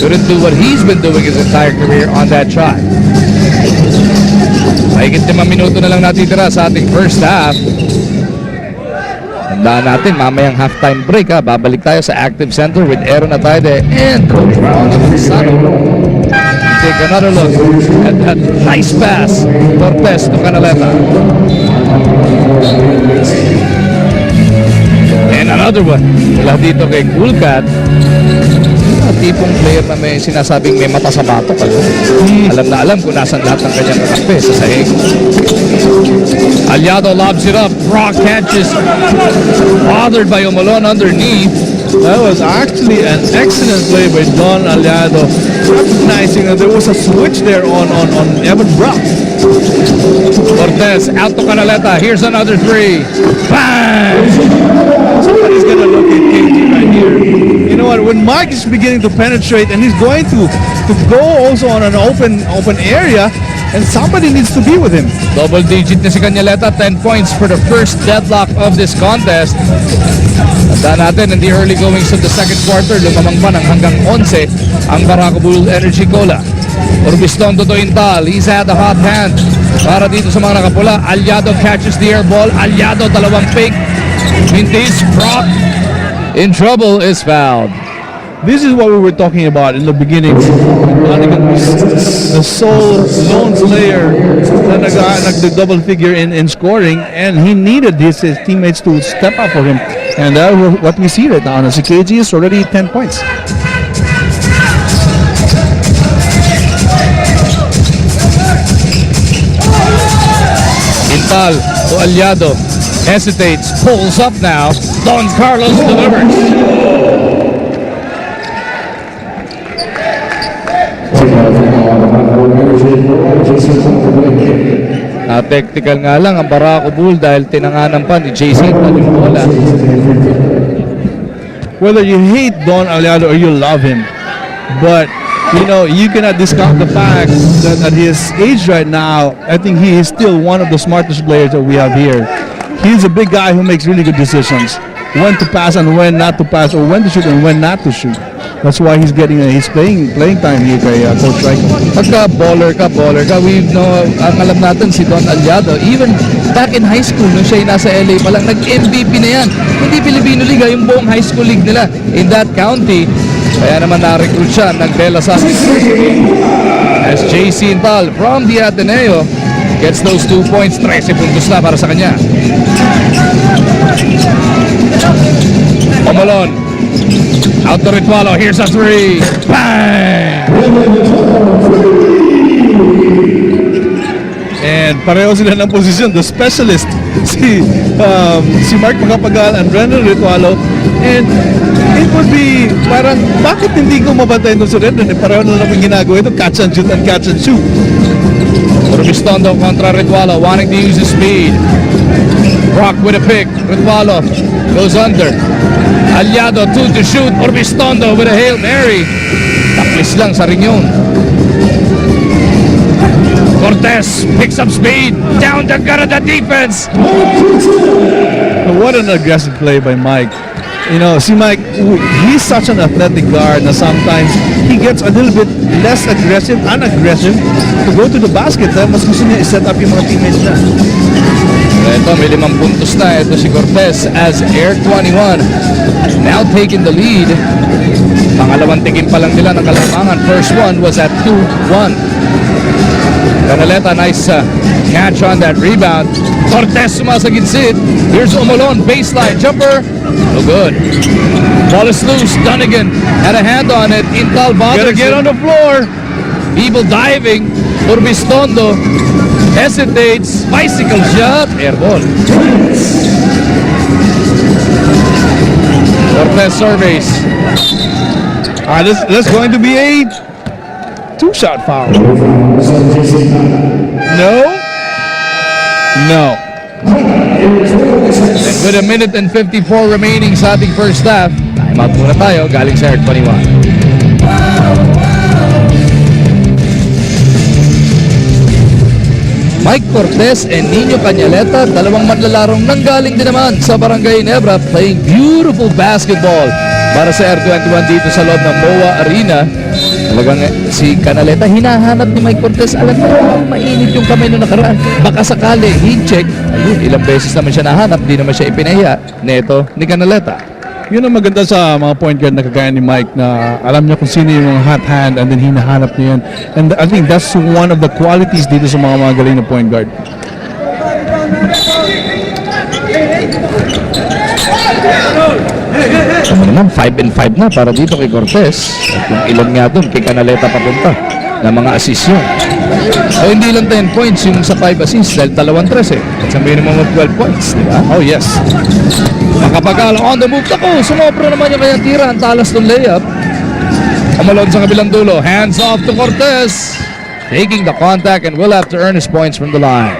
couldn't do what he's been doing his entire career on that shot. Mahigit 5 minuto na lang natitira sa ating first half. Tandaan natin, mamayang halftime break ha. Babalik tayo sa Active Center with Aaron Atayde and Coach Ron Gonzalo. Take another look at that nice pass. Cortez to Canaleta. And another one. Mula dito kay Cool Cat. Tipong player na may sinasabing may mata sa batok. Alam na alam kung nasan lahat ng kanyang kakampi sa sahig. Aliado lobs it up. Brock catches. Bothered by Omalon underneath. That was actually an excellent play by Don Aliado, recognizing that there was a switch there on Evan Brock. Cortez out to Canaleta. Here's another 3. Bang! somebody's gonna locate KG right here. You know what? When Mike is beginning to penetrate and he's going to go also on an open area, and somebody needs to be with him. Double digit na si Canaleta, 10 points for the first deadlock of this contest. Tandaan natin, in the early goings of the second quarter, lumamang pa ng hanggang 11 ang Barako Bull Energy Cola. Urbistondo to Intal, he's had a hot hand para dito sa mga nakapula. Aliado catches the air ball. Aliado, dalawang fake. Mintis, Brock in trouble, is fouled. This is what we were talking about in the beginning. The sole lone player na nag-double figure in scoring, and he needed his teammates to step up for him. And that's what we see right now. Si KG is already 10 points. Intal to Aliado, hesitates, pulls up now. Don Carlos delivers. Tactical nga lang ang Barako Bull dahil tinanganan pa ni JC yung bola. Whether you hate Don Aliado or you love him, but you know, you cannot discount the fact that at his age right now, I think he is still one of the smartest players that we have here. He's a big guy who makes really good decisions. When to pass and when not to pass, or when to shoot and when not to shoot. That's why he's getting his playing time here kay Coach Rico. Pagka baller ka, we know, ang alam natin si Don Aliado, even back in high school, nung siya nasa LA pa lang, nag-MVP na yan. Hindi Filipino Liga, yung buong high school league nila in that county. Kaya naman na-recruit siya ng De La Salle. As JC Intal from the Ateneo gets those 2 points, 13 puntos na para sa kanya. Omalon out to Ritualo, here's a 3, bang! And pareho sila ng posisyon, the specialist, si Mark Macapagal and Brendan Ritualo. And it would be parang, bakit hindi ko mabantay doon si Brendan? Pareho na naman ginagawa ito, catch and shoot and catch and shoot. Urbistondo contra Ritualo, wanting to use his speed. Brock with a pick, Ritualo goes under. Aliado, 2 to shoot. Urbistondo with a Hail Mary. Taklis lang sa ring yun. Cortez picks up speed. Down the gut of the defense. What an aggressive play by Mike. You know, see Mike, he's such an athletic guard na sometimes he gets a little bit less unaggressive to go to the basket. Dahil mas gusto niya i-set up yung mga teammates niya. Ito, may 5 puntos na. Ito si Cortez as Air 21 now taking the lead. Pangalawang tingin pa lang nila ng kalamangan. First one was at 2-1. Canaleta, nice catch on that rebound. Cortez sumasagid-sid. Here's Omolon, baseline jumper. No good. Ball is loose. Dunnigan had a hand on it. Intal bothers Gotta get him. on the floor. People diving. Urbistondo hesitates. Bicycle shot. Air ball. Cortez surveys. That's going to be a 2-shot foul. No. And with a minute and 54 remaining sa ating first half, time out muna tayo galing sa Air 21. Mike Cortez and Nino Canaleta, dalawang manlalarong nanggaling din naman sa Barangay Nebra, playing beautiful basketball para sa Air 21 dito sa loob ng MOA Arena. Talagang si Canaleta hinahanap ni Mike Cortez. Alam mo, mainit yung kamay nung nakaraan. Baka sakali, heat check. Ayun, ilang beses naman siya nahanap, di naman siya ipinahiya. Neto ni Canaleta. Yun ang maganda sa mga point guard na kagaya ni Mike na alam niya kung sino yung mga hot hand and then hinahanap niya yan. And I think that's one of the qualities dito sa mga galing na point guard. Ano naman, 5-5 na para dito kay Cortez. At yung ilan nga doon kay Canaleta papunta na mga assist yun. So hindi lang 10 points yung sa 5 assists dahil 2-3 eh. At sa minimum of 12 points, di ba? Oh yes. Makapagal on the move. Ako, sumobra naman yung kanyang tira. Ang talas ng layup. Kamalon sa kabilang dulo. Hands off to Cortez. Taking the contact and will have to earn his points from the line.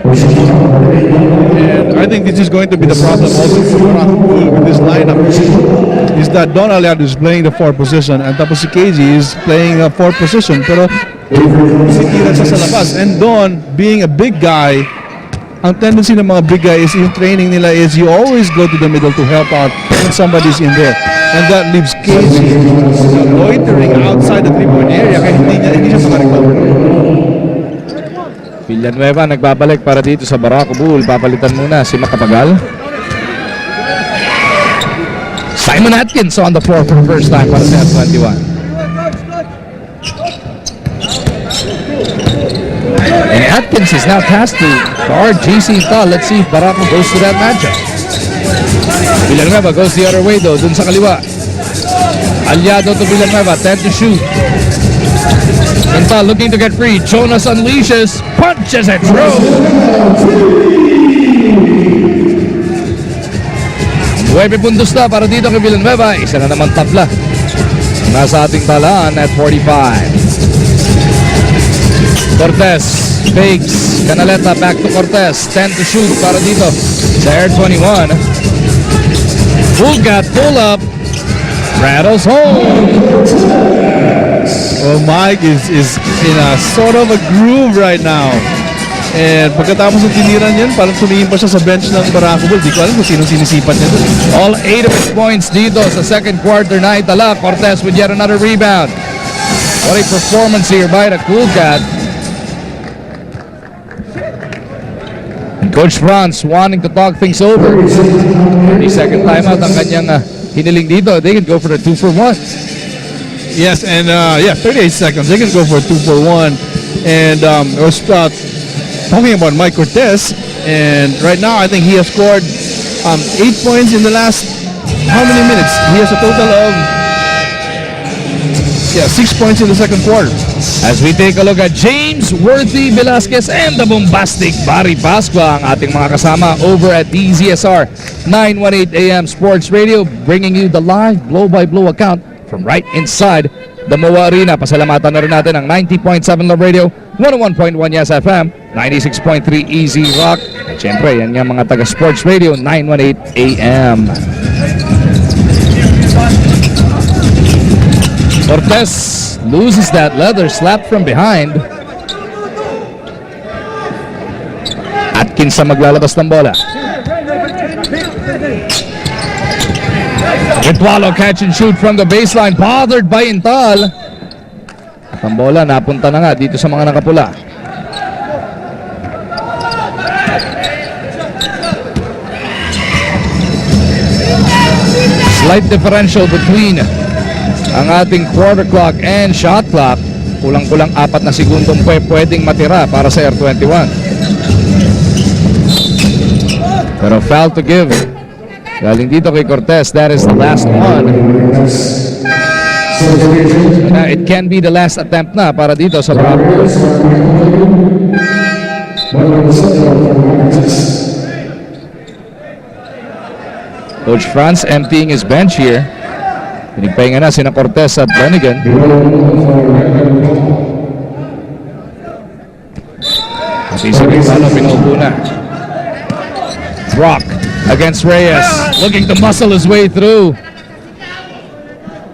And I think this is going to be the problem also for Barako Bull with this lineup. Is that Don Aliado is playing the 4th position and tapos si KG is playing a 4th position. Pero sitira siya sa labas. And Don, being a big guy, ang tendency ng mga big guys yung training nila is you always go to the middle to help out when somebody's in there. And that leaves KG loitering outside the 3-point area kaya hindi siya makarecover. Villanueva nagbabalik para dito sa Barako Bull. Papalitan muna si Makapagal. Simon Atkins on the floor for the first time para sa F21. And Atkins is now passed to guard GC Tal. Let's see if Barako goes to that matchup. Villanueva goes the other way though, dun sa kaliwa. Aliado to Villanueva, 10 to shoot. Tal looking to get free. Jonas unleashes, punches and throws. 9 puntos na para dito kay Villanueva. Isa na naman tabla. Nasa ating talaan at 45. Cortez fakes. Canaleta back to Cortez. 10 to shoot para dito sa Air 21. Fulgat pull up. Rattles home. Oh, Mike is in a sort of a groove right now. And pagkatapos ng tiniran yan, parang tumingin pa siya sa bench ng Barako Bull. Di ko alam kung sino sinisipat niya doon. All 8 of his points dito sa second quarter na itala. Cortez with yet another rebound. What a performance here by the Cool Cat. And Coach Franz wanting to talk things over. 30-second timeout ang kanyang hiniling dito. They can go for the 2-for-1. Yes, and 38 seconds. They can go for a 2-for-1. And I was talking about Mike Cortez. And right now, I think he has scored 8 points in the last, how many minutes? He has a total of 6 points in the second quarter. As we take a look at James Worthy Velasquez and the bombastic Barry Pascua, ang ating mga kasama over at DZSR 918 AM Sports Radio, bringing you the live blow-by-blow account from right inside the MOA Arena. Pasalamatan na rin natin ang 90.7 Love Radio, 101.1 Yes FM, 96.3 Easy Rock. At syempre, yan nga mga taga Sports Radio 918 AM. Cortez loses that leather slap from behind. Atkins ang maglalabas ng bola. Ritualo catch and shoot from the baseline, bothered by Intal. At ang bola napunta na nga dito sa mga nakapula. Slight differential between ang ating quarter clock and shot clock. Kulang-kulang 4 na segundong pwedeng matira para sa Air 21. Pero foul to give. Galing dito kay Cortez. That is the last one. It can be the last attempt na para dito sa Barako. Coach Franz emptying his bench here. Pinigpahinga na sina Cortez at Dunigan. At isipin paano pinupo na. Brock against Reyes, looking to muscle his way through.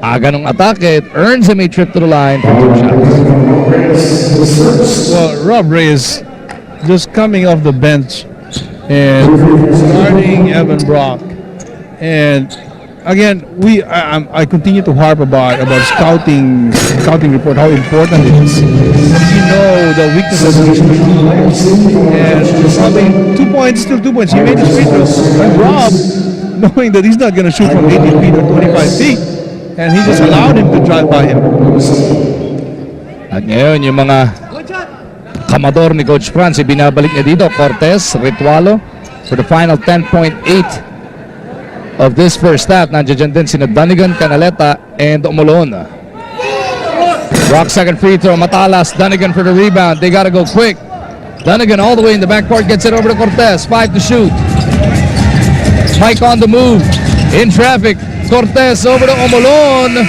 Aga ng atake, it earns him a trip to the line for 2 shots. Well, Rob Reyes just coming off the bench and starting Evan Brock. And again, I continue to harp about scouting report, how important it is. You know the weaknesses of these players. And I mean, 2 points, still 2 points. He made his free throw. And Rob, knowing that he's not going to shoot from 18 feet or 25 feet, and he just allowed him to drive by him. At ngayon, yung mga kamador ni Coach Franz, binabalik niya dito. Cortez, Ritualo, for the final 10.8 of this first half. Nandiyan din sina Dunigan, Canaleta, and Omolon. Rock second free throw, Matalas, Dunigan for the rebound. They gotta go quick. Dunigan all the way in the backcourt, gets it over to Cortez. 5 to shoot. Mike on the move, in traffic. Cortez over to Omolon.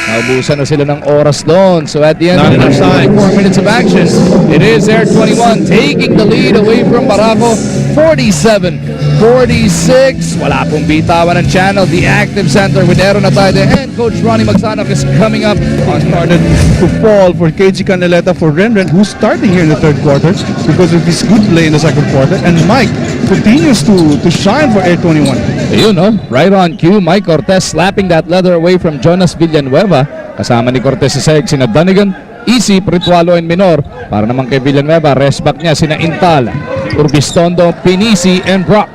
Naubusan na sila ng oras doon. So at the end Not of the enough time. 4 minutes of action, it is Air 21 taking the lead away from Barako. 47-46. Wala pong bitawan ng channel. The active center with Aaron Atayde and Coach Ronnie Magsanok is coming up. Started to fall for KG Caneleta for Renren, who's starting here in the third quarter because of his good play in the second quarter. And Mike continues to shine for Air 21. Ayun, no? Right on cue. Mike Cortez slapping that leather away from Jonas Villanueva. Kasama ni Cortez sa seg, sina Dunigan, Isip, Ritualo, and Minor. Para naman kay Villanueva, rest back niya sina Intal, Urbistondo, Pinisi, and Brock.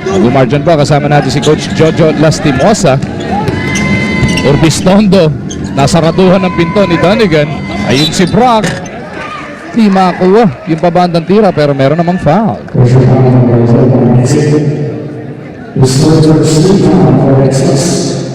Mag-umargin pa, kasama natin si Coach Jojo Lastimosa. Urbistondo, nasa ratuhan ng pinto ni Dunigan. Ayun si Brock. Di makuha yung pabandang tira pero meron namang foul.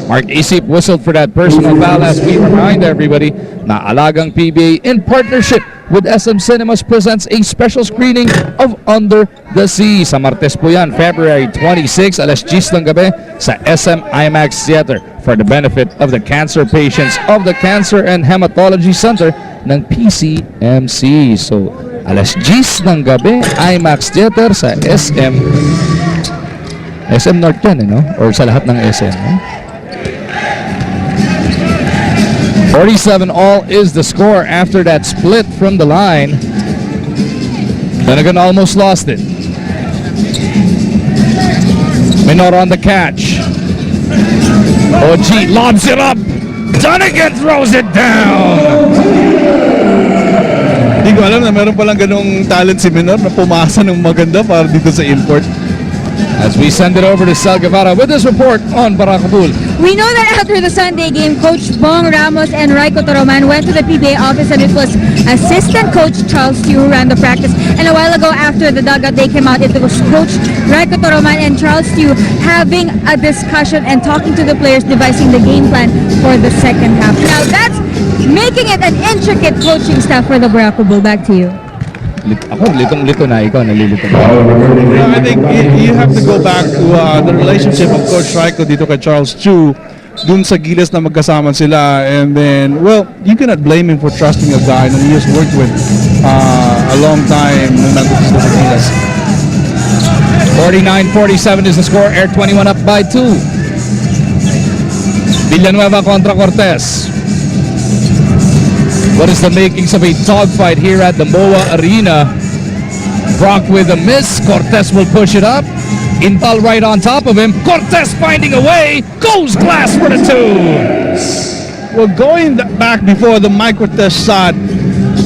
Mark Isip whistled for that personal foul as we remind everybody na Alagang PBA in partnership with SM Cinemas presents a special screening of Under the Sea. Sa Martes po yan, February 26, alas 10 ng gabi sa SM IMAX Theater for the benefit of the cancer patients of the Cancer and Hematology Center ng PCMC. So, alas 10 ng gabi, IMAX Theater sa SM North yan, no? Or sa lahat ng SM, no? 47 all is the score after that split from the line. Dunigan almost lost it. Minor on the catch. OG lobs it up. Dunigan throws it down. Hindi ko alam na meron palang ganung talent si Minor na pumasa ng maganda para dito sa import. As we send it over to Sal Guevara with this report on Barako Bull. We know that after the Sunday game, Coach Bong Ramos and Raiko Toroman went to the PBA office, and it was assistant coach Charles Tiu who ran the practice. And a while ago, after the dugout they came out, it was Coach Raiko Toroman and Charles Tiu having a discussion and talking to the players, devising the game plan for the second half. Now that's making it an intricate coaching staff for the Barako Bull. Back to you. Ako, litong-lito na. Ikaw, nalilito na. I think you have to go back to the relationship of Coach Raiko dito kay Charles Chu dun sa Gilas na magkasama sila, and then, well, you cannot blame him for trusting a guy na he has worked with a long time nung nandito sila sa Gilas. 49-47 is the score. Air 21 up by 2. Villanueva contra Cortez. What is the makings of a dogfight here at the MOA Arena? Brock with a miss. Cortez will push it up. Intal right on top of him. Cortez finding a way. Goes glass for the 2. Well, going back before the Mike Cortez shot,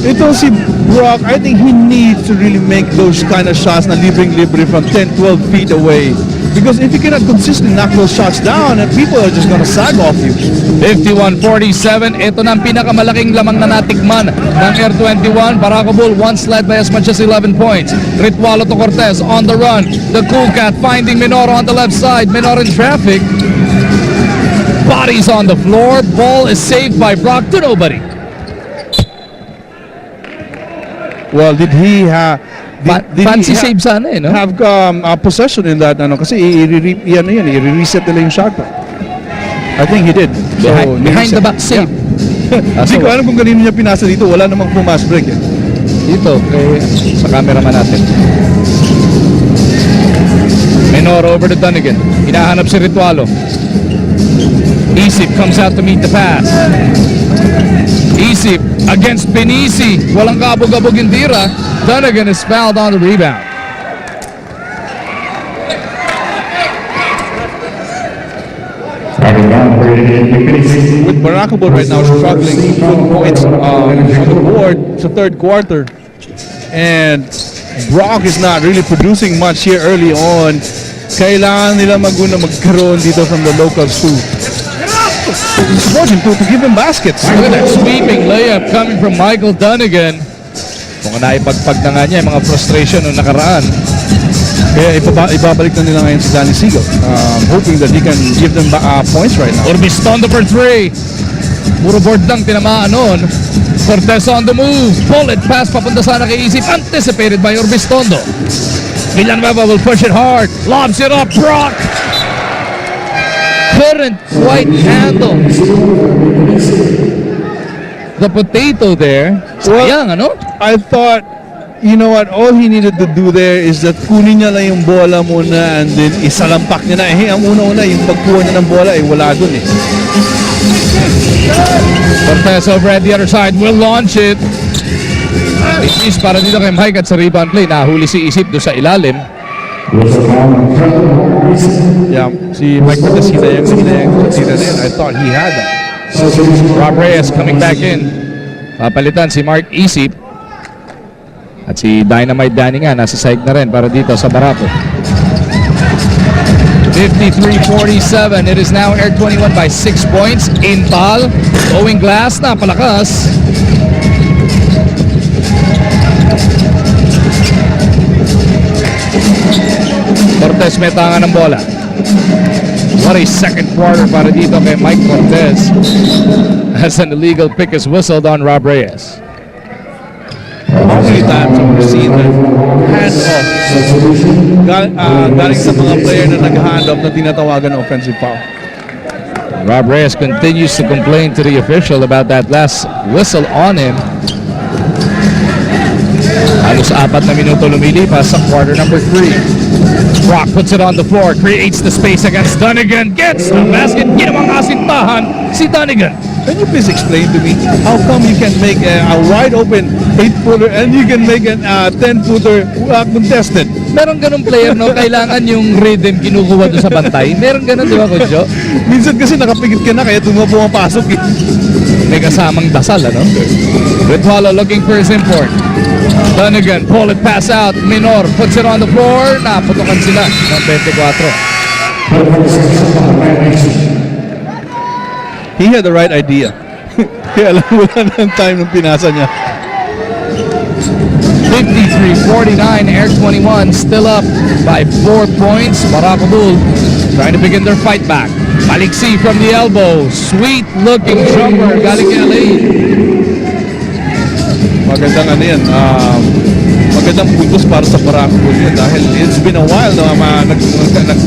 ito si Brock, I think he needs to really make those kind of shots na libreng-libre from 10-12 feet away. Because if you cannot consistently knock those shots down, and people are just gonna sag off you. 51-47. Ito na ang pinakamalaking lamang na natikman ng Air 21. Barako Bull once led by as much as 11 points. Ritualo to Cortez on the run. The Cool Cat finding Minor on the left side. Minor in traffic. Bodies on the floor. Ball is saved by Brock to nobody. Well, did he Fancy save sana no? have possession in that kasi i-reset nila yung shot clock. I think he did. Behind the back save. Hindi ko alam kung kanino niya pinasa dito. Wala namang pumas break eh. Dito sa cameraman natin. Minor over to Dunigan. Hinahanap si Ritualo. Isip comes out to meet the pass. Isip against Pinisi. Walang kabog-abog yung tira. Dunigan is fouled on the rebound. With Barako Bull right now struggling to put points on the board sa third quarter. And Brock is not really producing much here early on. Kailangan nila magkaroon dito from the locals too. Support him to give him baskets. Look at that sweeping layup coming from Michael Dunigan. Kung naipagpag na nga niya yung mga frustration noong nakaraan. Kaya ibabalik na nila ngayon si Danny Siegel, hoping that he can give them points right now. Urbistondo for 3. Puro board lang tinamaan noon. Cortez on the move. Bullet pass papunta sana kay Isip. Anticipated by Urbistondo. Villanueva will push it hard. Lobs it up. Brock couldn't quite handle the potato there. Sayang, ano? I thought, you know what, all he needed to do there is that kunin niya lang yung bola muna and then isalampak niya na. Ang una-una, yung pagkuha niya ng bola, wala dun eh. Cortez over at the other side will launch it. Is para dito kay Mike at sa rebound play. Nahuli si Isip doon sa ilalim. Yeah, si Mike Cortez, hinayang na yan. I thought he had that. Rob Reyes coming back in. Papalitan si Mark Isip. At si Dynamite Danny nga, nasa side na rin para dito sa Barako. 53-47. It is now Air 21 by 6 points. Intal, going glass, napalakas. Cortez may tanga ng bola. What a second quarter para dito kay Mike Cortez. As an illegal pick is whistled on Rob Reyes. How many times have we seen that hand-off galing sa mga player na nag-hand-off na tinatawagan ng offensive foul? Rob Reyes continues to complain to the official about that last whistle on him. Halos 4 na minuto lumilipas sa quarter number 3. Brock puts it on the floor, creates the space against Dunnigan, gets the basket, ginawang asintahan si Dunnigan. Can you please explain to me how come you can make a wide open 8-footer and you can make a 10-footer contested? Meron ganun player, no? Kailangan yung rhythm kinukuha doon sa bantay. Meron ganun, di ba, Coach Joe? Minsan kasi nakapikit ka na kaya pumapasok eh. May kasamang dasal, ano? Ritwalo looking for his import. Dunnigan, pull it, pass out. Minor puts it on the floor. Naputukan sila ng 24. He had the right idea. Kaya alam mo lang ng time nung pinasa niya. 53-49, Air 21 still up by 4 points. Barako Bull trying to begin their fight back. Maliksi from the elbow. Sweet looking jumper. Galing kay Alain. Magandang ano yan. Magandang puntos para sa Barako Bull yan dahil it's been a while na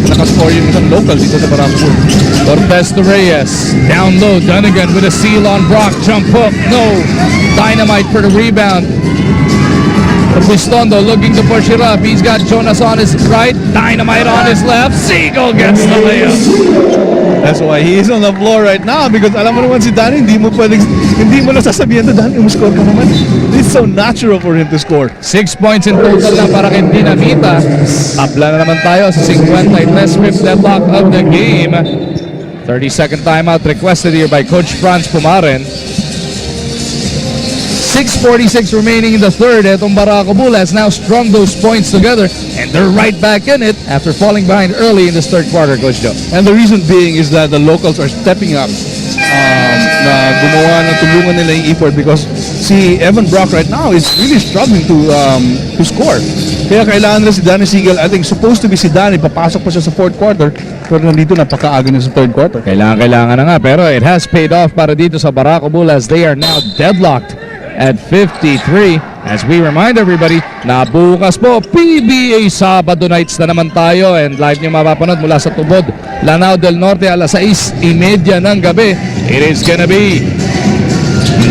nakascore yung isang local dito sa Barako Bull. Cortez to Reyes. Down low. Dunnigan with a seal on Brock. Jump hook. No. Dynamite for the rebound. Pistondo looking to push it up. He's got Jonas on his right. Dynamite on his left. Siegel gets the layup. That's why he is on the floor right now because alam mo naman si Danny, hindi mo na sasabihin na Danny, score ka naman. It's so natural for him to score. 6 points in total na para kay Dinamita. Tabla na naman tayo sa 53-5th deadlock of the game. 30-second timeout requested here by Coach Franz Pumaren. 6:46 remaining in the third. Etong Barako Bull has now strung those points together and they're right back in it after falling behind early in this third quarter, Coach Joe. And the reason being is that the locals are stepping up na gumawa ng tulungan nila yung effort because si Evan Brock right now is really struggling to score. Kaya kailangan nila si Danny Siegel. I think supposed to be si Danny, papasok pa siya sa fourth quarter pero nandito napakaaga niya sa third quarter. Kailangan na nga pero it has paid off para dito sa Barako Bull as they are now deadlocked at 53. As we remind everybody na bukas po PBA Sabado nights na naman tayo and live nyo mapapanood mula sa Tubod, Lanao del Norte alas 6:30 ng gabi. It is gonna be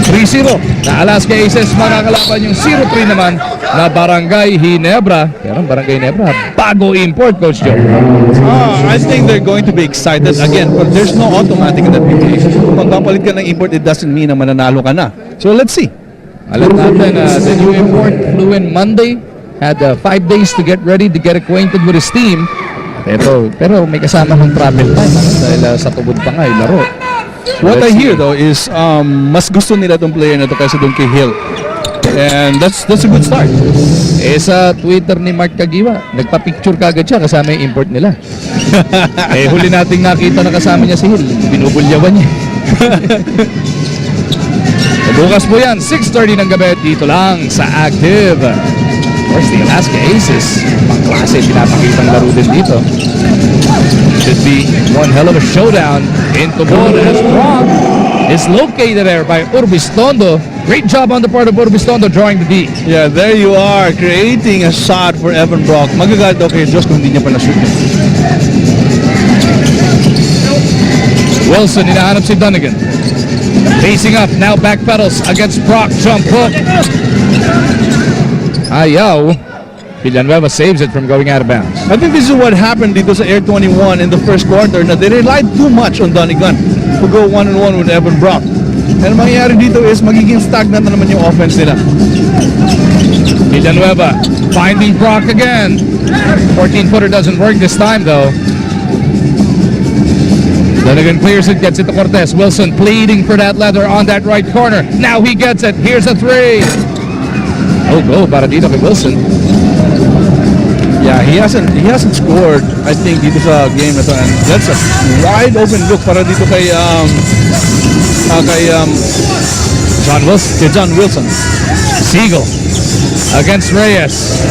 3-0 na Alaska Aces makakalaban yung 0-3 naman na Barangay Ginebra. Pero Barangay Ginebra bago import, Coach Joe. I think they're going to be excited again but there's no automatic in the PBA. Kung kapalit ka ng import it doesn't mean na mananalo ka na. So let's see. Alam natin, the new import flew in Monday, had 5 days to get ready, to get acquainted with his team. Pero may kasama ng travel time dahil sa Tubod pa nga, laro. What I hear though is mas gusto nila itong player na ito kaysa doon kay Hill. And that's a good start. Sa Twitter ni Mark Kagiwa, nagpa-picture kagad siya kasama yung import nila. Huli nating nakita na kasama niya si Hill. Binubulyawan niya. Bukas po yan, 6:30 ng gabi dito lang sa Active. Of course, the Alaska Aces, pang-klase, pinapakitang laro din dito. Should be one hell of a showdown in Tubod as Brock is located there by Urbistondo. Great job on the part of Urbistondo drawing the D. Yeah, there you are, creating a shot for Evan Brock. Magagalit daw kay Diyos kung hindi niya pa na-shoot. Wilson, hinahanap si Donegan. Facing up, now backpedals against Brock. Jump hook. Ayaw. Villanueva saves it from going out of bounds. I think this is what happened dito sa Air 21 in the first quarter, na they relied too much on Donegan to go one-on-one with Evan Brock. And mangyayari dito is magiging stagnant na naman yung offense nila. Villanueva finding Brock again. 14-footer doesn't work this time though. Donegan clears it, gets it to Cortez. Wilson pleading for that leather on that right corner. Now he gets it. Here's a three. Oh, go para dito kay Wilson. Yeah, he hasn't scored, I think, dito sa game na to. And that's a wide open look para dito kay John Wilson. kay John Wilson. Siegel against Reyes.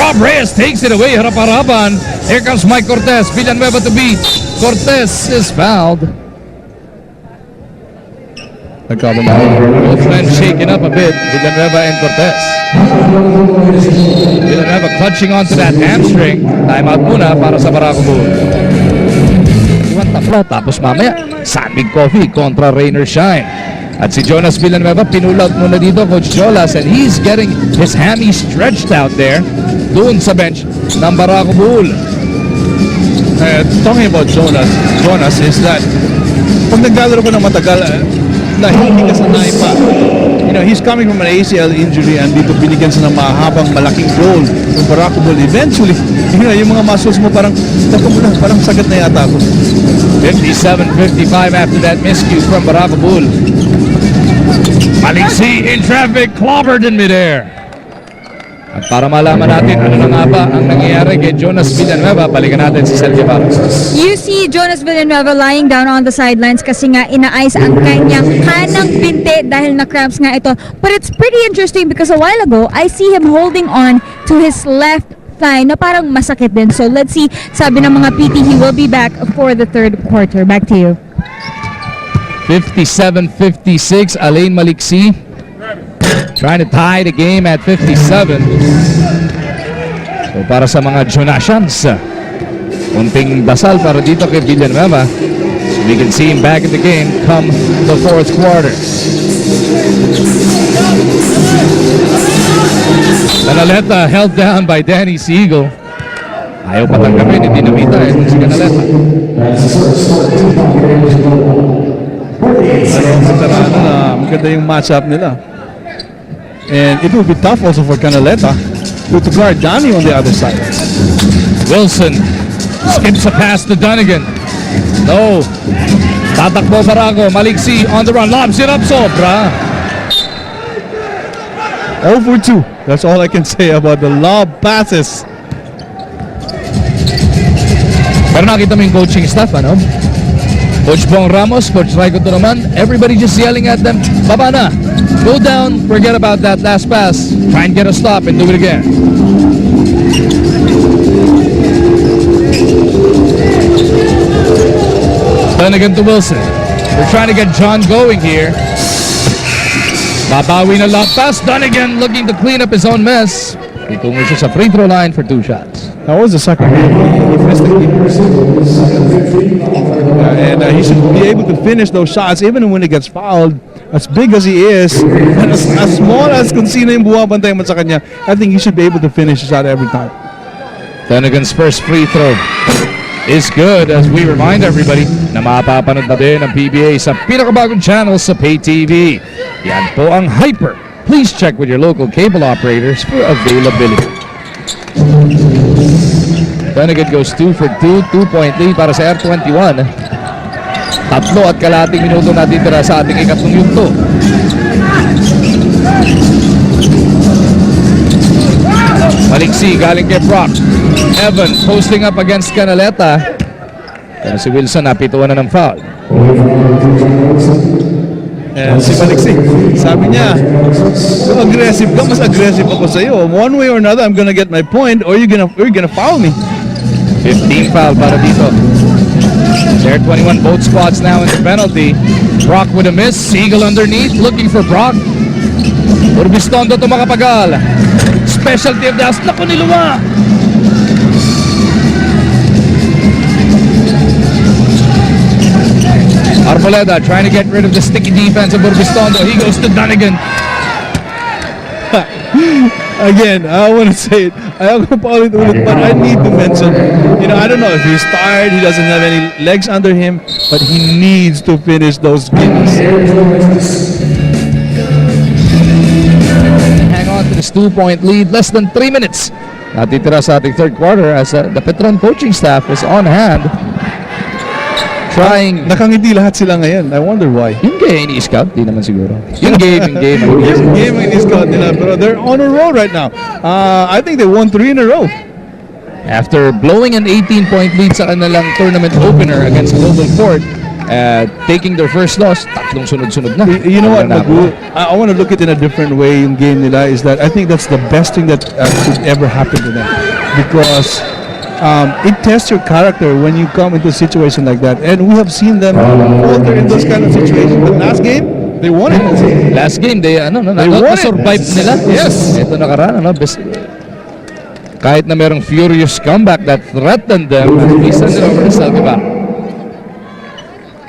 Rob Reyes takes it away. Harap-harapan. Here comes Mike Cortez. Villanueva to beat. Cortez is fouled. Both men shaken up a bit. Villanueva and Cortez. Villanueva clutching onto that hamstring. Timeout muna para sa Barako Bull. Iwan taplo. Tapos mamaya, Sandig Coffee kontra Rainer Shine. At si Jonas Villanueva, pinulot muna dito, Coach Jolas, and he's getting his hammy stretched out there doon sa bench ng Barako Bull. Talking about Jonas is that pag naglalaro ko ng matagal, na hindi ka sanay pa. You know, he's coming from an ACL injury and dito binigyan siya ng mahabang malaking role yung Barako Bull. Eventually, you know, yung mga muscles mo parang, teka mo lang, parang sagat na yata ako. 57-55 after that miscue from Barako Bull. Maliksi in traffic, clobbered in midair. At para malaman natin ano na nga ba ang nangyayari kay Jonas Villanueva, balikan natin si Sergio Barros. You see Jonas Villanueva lying down on the sidelines kasi nga inaayos ang kanyang kanang binte dahil na-cramps nga ito. But it's pretty interesting because a while ago, I see him holding on to his left thigh na parang masakit din. So let's see, sabi ng mga PT, he will be back for the third quarter. Back to you. 57-56, Alain Maliksi trying to tie the game at 57. So para sa mga Jonasians, unting dasal para dito kay Villanueva. So we can see him back in the game come the fourth quarter. Canaleta held down by Danny Siegel. Ayaw patanggamin, hindi namita itong si Canaleta. Maganda yung matchup nila. And it will be tough also for Canaleta to guard Danny on the other side. Wilson skips a pass to Donegan. No. Tatakbo Barako. Maliksi on the run. Lobs it up. Sobra. 0 for 2. That's all I can say about the lob passes. Pero nakita mo yung coaching staff, ano? Coach Bong Ramos, Coach Raiko naman, everybody just yelling at them, baba na, go down, forget about that last pass, try and get a stop and do it again. Donegan to Wilson. They're trying to get John going here. Babawi na lob pass. Donegan looking to clean up his own mess. Itungo siya sa free throw line for 2 shots. That was the second game. He missed the and he should be able to finish those shots even when he gets fouled. As big as he is, and as small as kung sino yung buwabantay mo sa kanya, I think he should be able to finish the shot every time. Donegan's first free throw is good as we remind everybody na mapapanood na din ang PBA sa pinakabagong channel sa Pay TV. Yan po ang Hyper. Please check with your local cable operators for availability. Donegan goes 2 for 2, 2-point lead para sa R21. 3 at kalating minuto na titira sa ating ikatlong yugto. Maliksi galing kay Brock. Evan posting up against Canaleta. Pero si Wilson napituan na ng foul. And si Maliksi, sabi niya, kung aggressive ka, mas aggressive ako sa'yo. One way or another, I'm gonna get my point or you're gonna foul me. 15 foul para dito. There 21 both squads now in the penalty. Brock with a miss. Siegel underneath looking for Brock. Urbistondo to makapagal. Specialty of the house. Naku, niluwa. Arboleda trying to get rid of the sticky defense of Urbistondo. He goes to Donegan. Again, I want to say it. Ayaw ko paulit-ulit, but I need to mention, I don't know if he's tired, he doesn't have any legs under him, but he needs to finish those games. Hang on to this 2-point lead, less than 3 minutes. Natitira sa ating third quarter as the Petron coaching staff is on hand. Trying. Nakangiti lahat sila ngayon. I wonder why. Yung game ini-scout, di naman siguro. Yung game. Yung game ini-scout nila, pero they're on a roll right now. I think they won 3 in a row. After blowing an 18-point lead sa kanilang tournament opener against Global Fort, taking their first loss, tatlong sunod-sunod na. You know what, Magu? I want to look at it in a different way. Yung game nila is that I think that's the best thing that could ever happen to them, because it tests your character when you come into a situation like that, and we have seen them falter in those kind of situations. But last game, they won it. Last game, they survive nila. Yes. Ito nakaraan, kahit na merong furious comeback that threatened them, we send it over to Saldivar.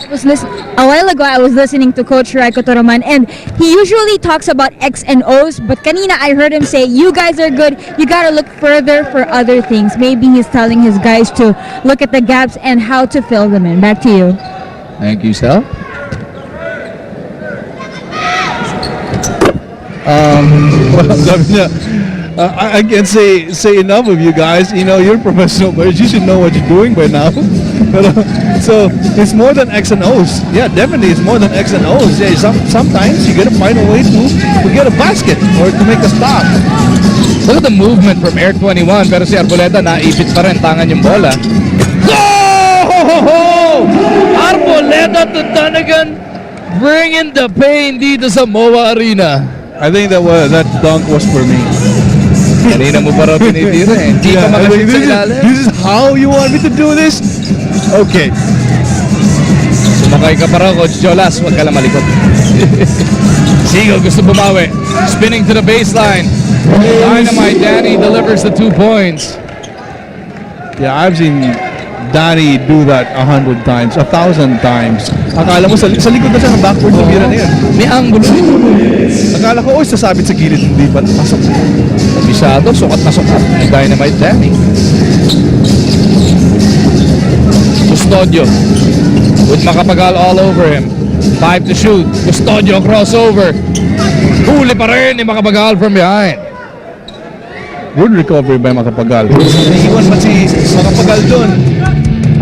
A while ago, I was listening to Coach Raiko Toroman, and he usually talks about X and O's, but kanina I heard him say, you guys are good, you gotta look further for other things. Maybe he's telling his guys to look at the gaps and how to fill them in. Back to you. Thank you, Sal. Well, sabi niya, I can't say enough of you guys. You're professional players. You should know what you're doing by now. So it's more than X and O's. Yeah, definitely it's more than X and O's. Yeah, sometimes you gotta find a way to get a basket or to make a stop. Look at the movement from Air 21, pero si Arboleda naipit pa rin, tangan yung bola. Go! Arboleda to Donegan, bringing the pain dito sa MOA Arena. I think that dunk was for me. Kanina mo pa raw pinitira eh. Hindi pa makasip sa ilalim. This is how you want me to do this? Okay. Sumakay ka pa raw, Coach Jolas. Huwag ka lang malikot. Sigo gusto bumawi. Spinning to the baseline. Dynamite Danny delivers the 2 points. Yeah, I've seen Danny do that 100 times, 1,000 times. Akala mo sa likod na siya ng backward tumira na yan. May angulo. Akala ko, sasabit sa gilid, hindi pa. Pasok. Bisado, sukat na sukat. Dynamite Danny. Custodio with Macapagal all over him. 5 to shoot. Custodio crossover. Huli pa rin ni Macapagal from behind. Good recovery by Macapagal. Naiiwan pa si Macapagal doon.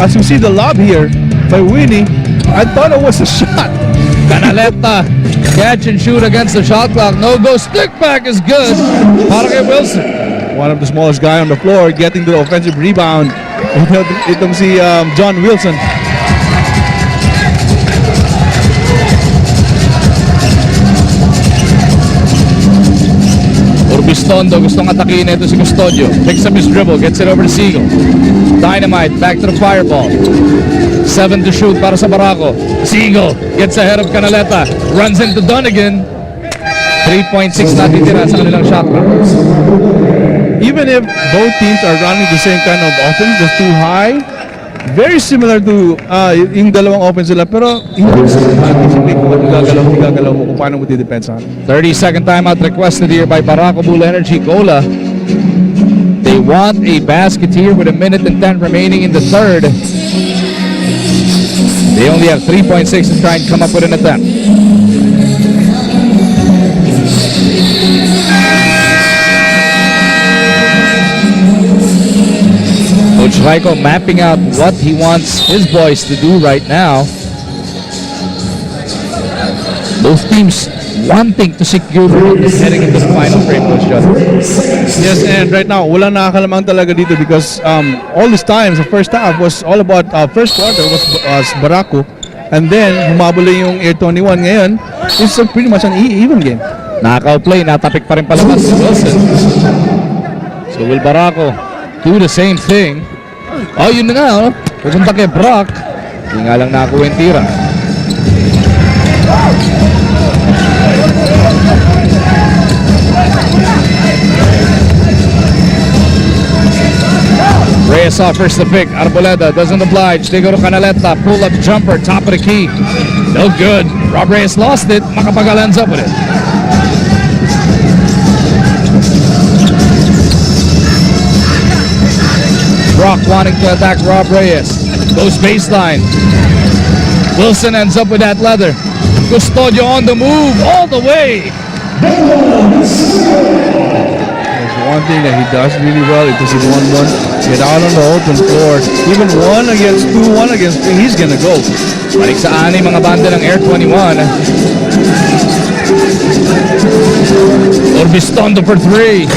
As you see the lob here by Winnie, I thought it was a shot. Canaleta, catch and shoot against the shot clock. No go, stick back is good. Para kay Wilson. One of the smallest guy on the floor getting the offensive rebound. Itong si John Wilson. Urbistondo gustong atakin ito si Custodio. Picks up his dribble, gets it over to Siegel. Dynamite, back to the fireball. 7 to shoot para sa Barako. Siegel gets ahead of Canaleta. Runs into Donegan. 3.6 natitira sa kanilang shot clock. Even if both teams are running the same kind of offense, just too high, very similar to yung dalawang offense nila, pero hindi anticipate kung gagalaw mo kung paano mo didepensahan. 30-second timeout requested here by Barako Bull Energy Cola. They want a basket here with 1 minute and 10 remaining in the third. They only have 3.6 to try and come up with an attempt. Coach Raiko mapping out what he wants his boys to do right now. Both teams wanting to secure this heading into the final frame, Coach John. Yes, and right now, walang nakakalamang talaga dito because all this time, the first half was all about, first quarter was Barako, and then humabol yung Air 21 ngayon. It's pretty much an even game. Knockout play, natapik pa rin palabas si Wilson. So will Barako do the same thing? Oh, yun na nga, oh. Pupunta kay Brock. Hindi nga lang nakakuha yung tira. Reyes offers the pick. Arboleda doesn't oblige. They go to Canaleta. Pull-up jumper. Top of the key. No good. Rob Reyes lost it. Macapagal ends up with it. Brock wanting to attack Rob Reyes. Goes baseline. Wilson ends up with that leather. Custodio on the move all the way. There's one thing that he does really well. It is his 1-1. Get out on the open floor. Even 1 against 2, 1 against 3, he's gonna go. Balik sa ani mga banda ng Air 21. Orbistondo for 3.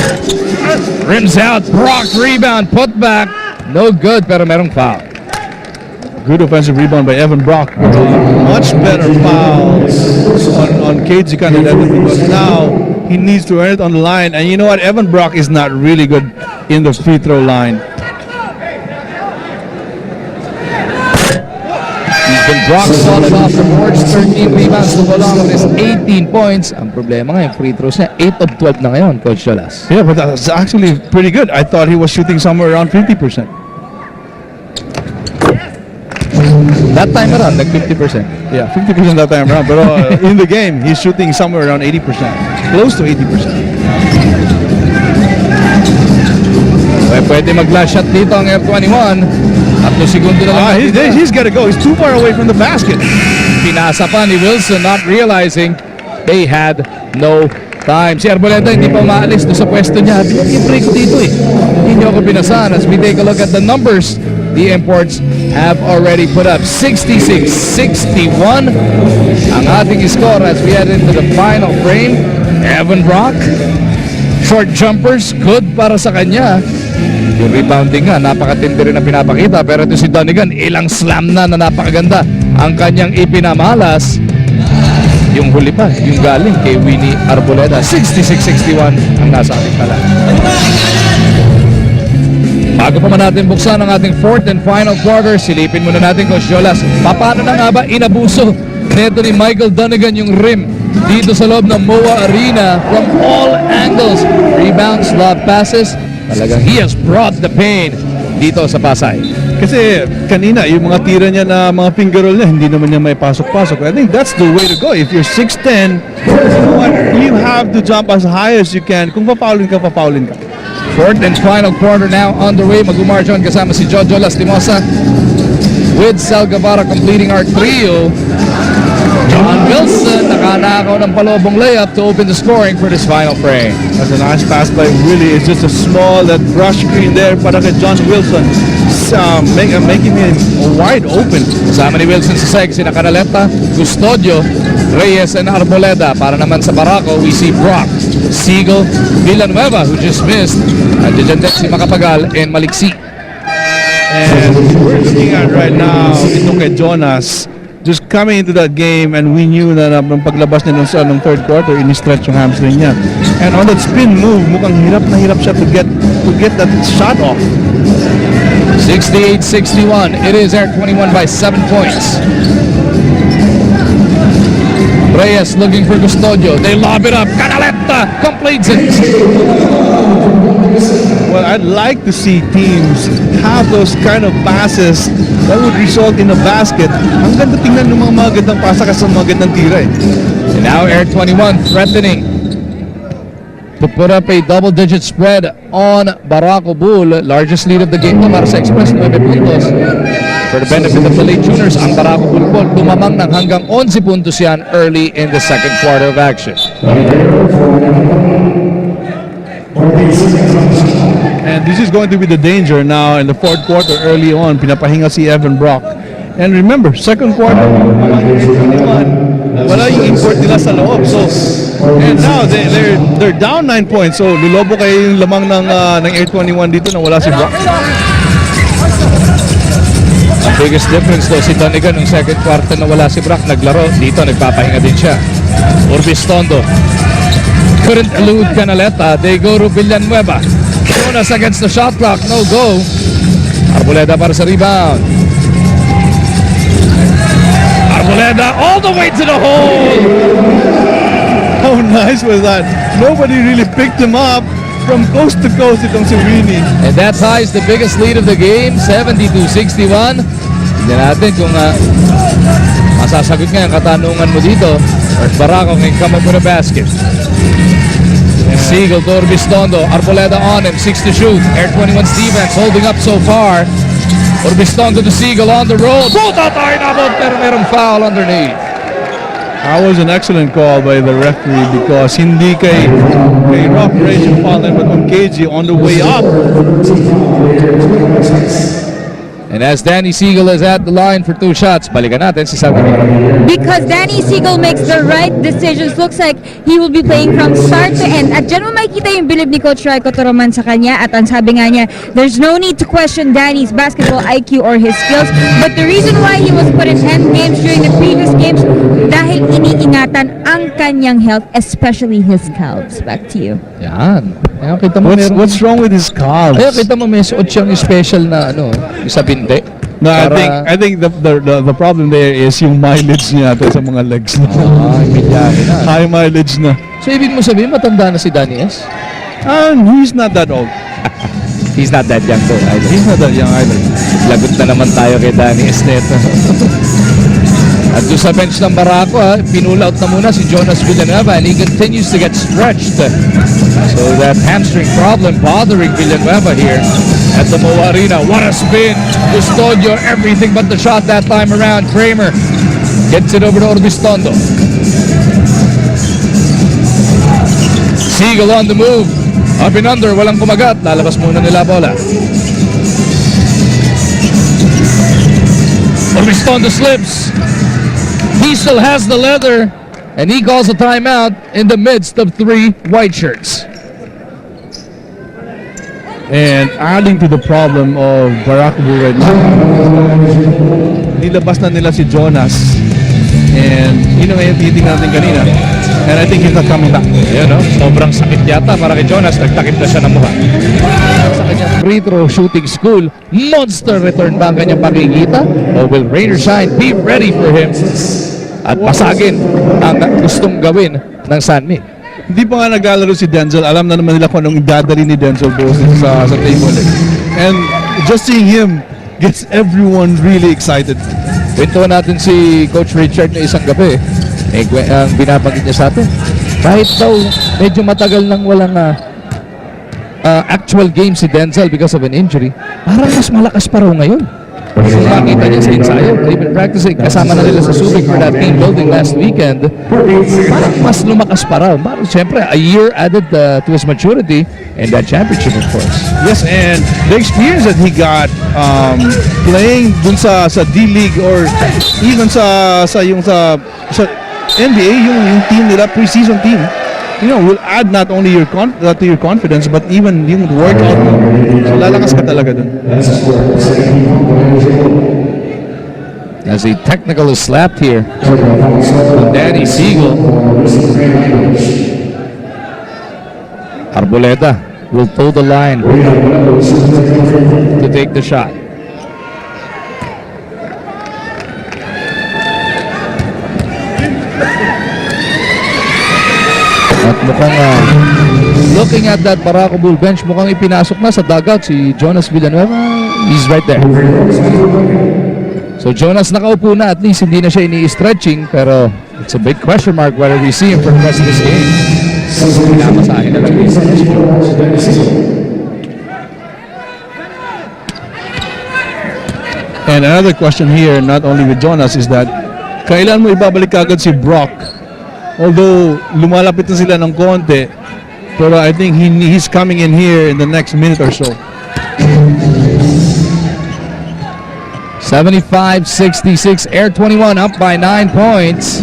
Rims out. Brock rebound. Put back. No good, pero merong foul. Good offensive rebound by Evan Brock. Much better fouls on KG Canaleta because now he needs to earn it on the line. And you know what? Evan Brock is not really good in the free throw line. Even Brock falls off the boards. 13 rebounds to Bolong with his 18 points. Ang problema ngayon, free throws niya, 8 of 12 na ngayon, Coach Jolas. Yeah, but that's actually pretty good. I thought he was shooting somewhere around 50%. That time around, like 50%. Yeah, 50% that time around. But in the game, he's shooting somewhere around 80%. Close to 80%. Pwede mag-last shot dito ang F21. 3 segundo na lang. He's got to go. He's too far away from the basket. Pinasa pa ni Wilson, not realizing they had no time. Si Arboleda hindi pa umaalis doon sa pwesto niya. Binibreak ko dito eh. Hindi niyo ako pinasahan. As we take a look at the numbers, the imports have already put up 66-61 ang ating score as we head into the final frame. Evan Brock, short jumpers, good para sa kanya. Yung rebounding nga, napakatindi rin na pinapakita. Pero ito si Donegan, ilang slam na napakaganda ang kanyang ipinamalas. Yung huli pa, yung galing kay Winnie Arboleda. 66-61 ang nasa ating tala. Bago pa man natin buksan ang ating fourth and final quarter, silipin muna natin, Coach Jolas, paano na nga ba inabuso neto ni Michael Donegan yung rim dito sa loob ng MOA Arena from all angles. Rebounds, lob passes. Talagang he has brought the pain dito sa Pasay. Kasi kanina, yung mga tira niya na mga finger roll niya, hindi naman niya may pasok-pasok. I think that's the way to go. If you're 6'10", you know what? You have to jump as high as you can. Kung papaulin ka, papaulin ka. Fourth and final quarter now underway. Mag-umarch on kasama si Jojo Lastimosa with Sal Guevara completing our trio. John Wilson nakanakaw ng palobong layup to open the scoring for this final frame. That's a nice pass by Willie. It's just a small that brush screen there para kay John Wilson. Making him wide open. Kasama ni Wilson sa seg, sina Canaleta, Custodio, Reyes, and Arboleda. Para naman sa Barako, we see Brock, Siegel, Villanueva, who just missed, at dyan din si Macapagal and Maliksi. And we're looking at right now, ito kay Jonas, just coming into that game, and we knew na nung paglabas niya nung third quarter, ini-stretch yung hamstring niya. And on that spin move, mukhang hirap na hirap siya to get that shot off. 68-61. It is Air 21 by 7 points. Reyes looking for Custodio. They lob it up. Canaleta completes it. Well, I'd like to see teams have those kind of passes that would result in a basket. Ang ganda tingnan ng mga magandang pasa kasi mga gandang tira eh. And now Air 21 threatening to put up a double-digit spread on Barako Bull. Largest lead of the game para sa Express, 9 puntos. For the benefit of the late tuners, ang Barako Bull po tumamang ng hanggang 11 puntos yan early in the second quarter of action. And this is going to be the danger now in the fourth quarter early on. Pinapahinga si Evan Brock. And remember, second quarter, wala yung import nila sa loob. So, and now they're down 9 points. So, lulobo kayo yung lamang ng Air 21 dito na wala si Brock. Ang biggest difference though, si Donegan nung second quarter na wala si Brock naglaro. Dito, nagpapahinga din siya. Orbistondo couldn't elude Canaleta. They go to Villanueva. Jonas against the shot clock. No go. Arboleda para sa rebound. Arboleda all the way to the hole. How nice was that? Nobody really picked him up. from coast to coast itong si Winnie. And that ties the biggest lead of the game, 72-61. Tignan natin kung masasagot nga ang katanungan mo dito. Or Barako can come up with a basket. Siegel to Orbistondo. Arboleda on him, 6 to shoot. Air 21's defense holding up so far. Orbistondo to Siegel on the roll. Puta tayo na po, pero merong foul underneath. That was an excellent call by the referee because hindi kay Rock Rage foul but on KG on the way up. And as Danny Siegel is at the line for 2 shots, balikan natin si Sagamira. Because Danny Siegel makes the right decisions. Looks like he will be playing from start to end. At dyan mo makikita yung bilib ni Coach Raiko Toroman sa kanya. At ang sabi nga niya, there's no need to question Danny's basketball IQ or his skills. But the reason why he was put in 10 games during the previous games, dahil iniingatan ang kanyang health, especially his calves. Back to you. Yan. Ayan, kita mo What's wrong with his calves? Ayan, kita mo may suot siyang special na sa binte. No, Para- I think the problem there is yung mileage niya to sa mga legs niya. Immediate na. High mileage na. So, ibig mo sabihin, matanda na si Danny S? And he's not that old. He's not that young though. He's not that young either. Lagot na naman tayo kay Danny S neto. At doon sa bench ng Barako, pinull out na muna si Jonas Villanueva and he continues to get stretched. So that hamstring problem bothering Villanueva here at the MOA Arena. What a spin! Custodio, everything but the shot that time around. Kramer gets it over to Orbistondo. Siegel on the move. Up and under, walang kumagat. Lalabas muna nila bola. Orbistondo slips. He still has the leather, and he calls a timeout in the midst of 3 white shirts. And adding to the problem of Barako Bull right now, nilabas na nila si Jonas. And yun ang titingnan natin kanina. And I think he's not coming back. Ayan, no? Sobrang sakit yata para kay Jonas. Nagtakip na siya ng mukha. Sa kanyang free throw shooting school, monster return ba ang kanyang pakikita? O will rain or shine? Be ready for him. At pasagin ang gustong gawin ng Sanmi. Hindi pa nga naglalaro si Denzel. Alam na naman nila kung anong idadali ni Denzel Boss sa table. And just seeing him gets everyone really excited. Pintuan natin si Coach Richard na isang gabi. Ang binabanggit niya sa atin. Kahit daw medyo matagal nang walang actual game si Denzel because of an injury, parang mas malakas pa raw ngayon. So makita niya sa ensayo, they've been practicing, kasama na nila sa Subic for that team building last weekend. Parang mas lumakas pa raw. Parang siyempre, a year added to his maturity and that championship of course. Yes, and the experience that he got playing dun sa D-League or even sa NBA, yung team nila, pre-season team, will add not only to your confidence but even yung workout mo. So lalakas ka talaga dun. As a technical is slapped here from Danny Siegel. Arboleda will toe the line to take the shot. At mukhang looking at that Barako Bull bench, mukhang ipinasok na sa dugout si Jonas Villanueva. He's right there. So Jonas nakaupo na, at least hindi na siya ini-stretching, pero it's a big question mark whether we see him for the rest of this game. Pinamasahin na lang si Jonas. And another question here, not only with Jonas, is that kailan mo ibabalik agad si Brock? Although lumalapit na sila ng konti, pero I think he's coming in here in the next minute or so. 75-66, Air 21 up by 9 points.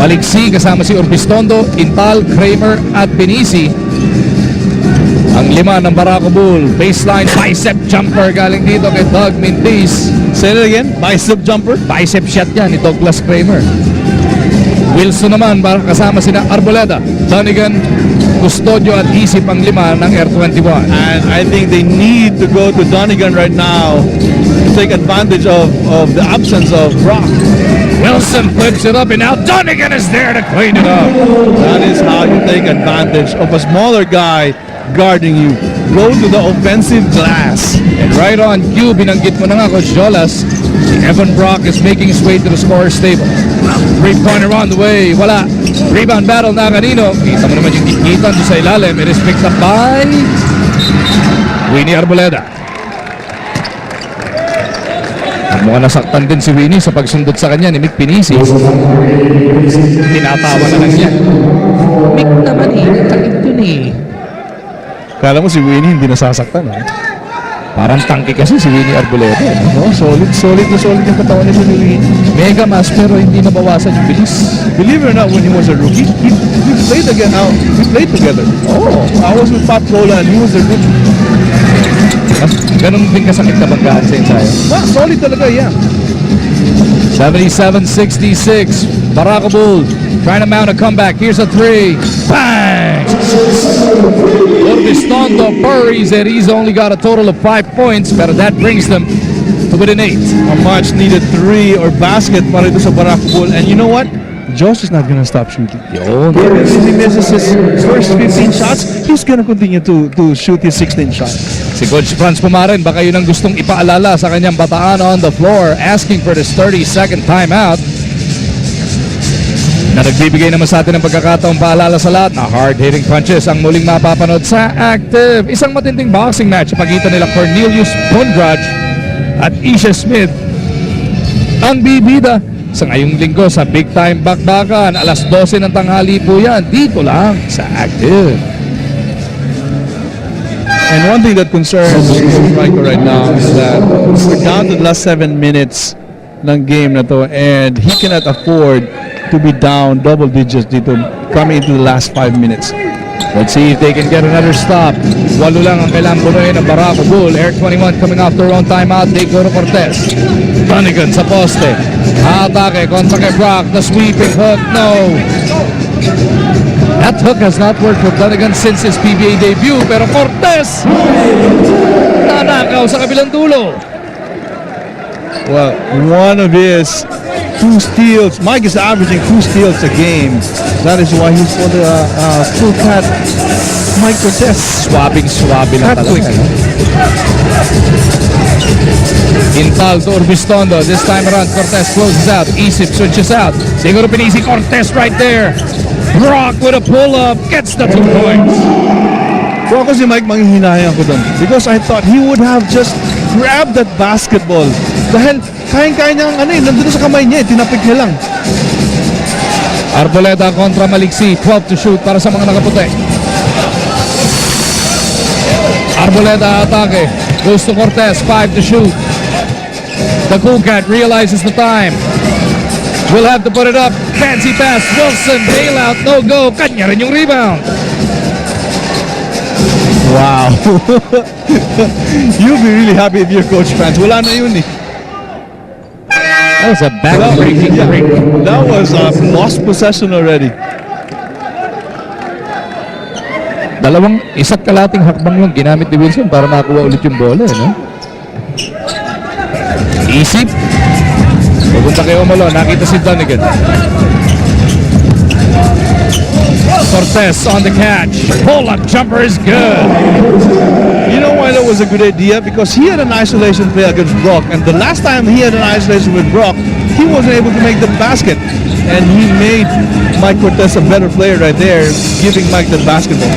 Maliksi kasama si Orbistondo, Intal, Kramer at Pinisi. Ang 5 ng Barako Bull, baseline bicep jumper galing dito kay Doug Mintis. Say it again, bicep jumper. Bicep shot yan ni Douglas Kramer. Wilson naman kasama sina Arboleda, Donegan Custodio at Isip ang 5 ng Air 21. And I think they need to go to Donegan right now to take advantage of the absence of Brock. Wilson flips it up and now Donegan is there to clean it up. That is how you take advantage of a smaller guy guarding you. Go to the offensive glass. And right on cue, binanggit mo na nga, Coach Jolas, si Evan Brock is making his way to the scorer's table. 3-pointer on the way, wala. Rebound battle na kanino. Kita mo naman yung gigitan doon sa ilalim. It is picked up by Winnie Arboleda. Mukhang nasaktan din si Winnie sa pagsundot sa kanya ni Mick Pinisi. Tinatawa na lang niya. Mick naman takit yun Kala mo si Winnie hindi nasasaktan, ha? Parang tangke kasi si Winnie Arboleda. No, solid yung katawan ni Winnie. Mega mass pero hindi nabawasan yung bilis. Believe it or not, when he was a rookie, we played again. We played together. Oh, I was with Pat Cola and he was a rookie. Ganun din kasakit na banggaan sa ensayo. Solid talaga, yeah. 77-66. Barako Bull trying to mount a comeback. Here's a 3. Bang! Orbistondo buries it. He's only got a total of 5 points, but that brings them to within 8. A much needed 3 or basket para ito sa Barako Bull. And you know what? Josh is not gonna stop shooting. Yun. If he misses his first 15 shots, he's gonna continue to shoot his 16 shots. Si Coach Franz Pumaren, baka yun ang gustong ipaalala sa kanyang bataan on the floor, asking for this 30-second timeout. Na nagbibigay naman sa atin ng pagkakataong paalala sa lahat na hard-hitting punches ang muling mapapanood sa Active. Isang matinding boxing match sa pagitan nila Cornelius Bundraj at Isha Smith. Ang bibida sa ngayong linggo sa Big Time Bakbakan. Alas 12 ng tanghali po yan. Dito lang sa Active. And one thing that concerns Rico right now is that we're down to the last 7 minutes ng game na to and he cannot afford to be down double digits dito coming into the last 5 minutes. Let's see if they can get another stop. 8 lang ang kailangan punuin ng Barako Bull. Air 21 coming off their own timeout. They go to Cortez. Donegan sa poste. Atake kontra kay Brock. The sweeping hook. No. That hook has not worked for Donegan since his PBA debut. Pero Cortez nanakaw sa kabilang dulo. Well, one of his 2 steals. Mike is averaging 2 steals a game. That is why he's for the full cat Mike Cortez. Swabbing lang talaga. Intal to Orbistondo. This time around, Cortez closes out. Isip switches out. Siguro pinisi Cortez right there. Brock with a pull-up. Gets the 2 points. Kung ako si Mike, manghihinayang ko doon. Because I thought he would have just grabbed that basketball. Dahil kayang-kaya niyang nandun sa kamay niya, tinapik niya lang. Arboleda kontra Maliksi. 12 to shoot para sa mga nakaputi. Arboleda atake. Goes to Cortez. 5 to shoot. The Cool Cat realizes the time. Will have to put it up. Fancy pass. Wilson. Bailout. No go. Kanya rin yung rebound. Wow. You'll be really happy if you're Coach Franz. Wala na yun eh. That was a back-breaking break. That was a lost possession already. Isa't kalating hakbang lang ginamit ni Wilson para makuha ulit yung bola, no? Isip. Pupunta kay Omolo, nakita si Donegan. Cortez on the catch. Pull-up jumper is good. You know why that was a good idea? Because he had an isolation play against Brock, and the last time he had an isolation with Brock, he wasn't able to make the basket. And he made Mike Cortez a better player right there, giving Mike the basketball.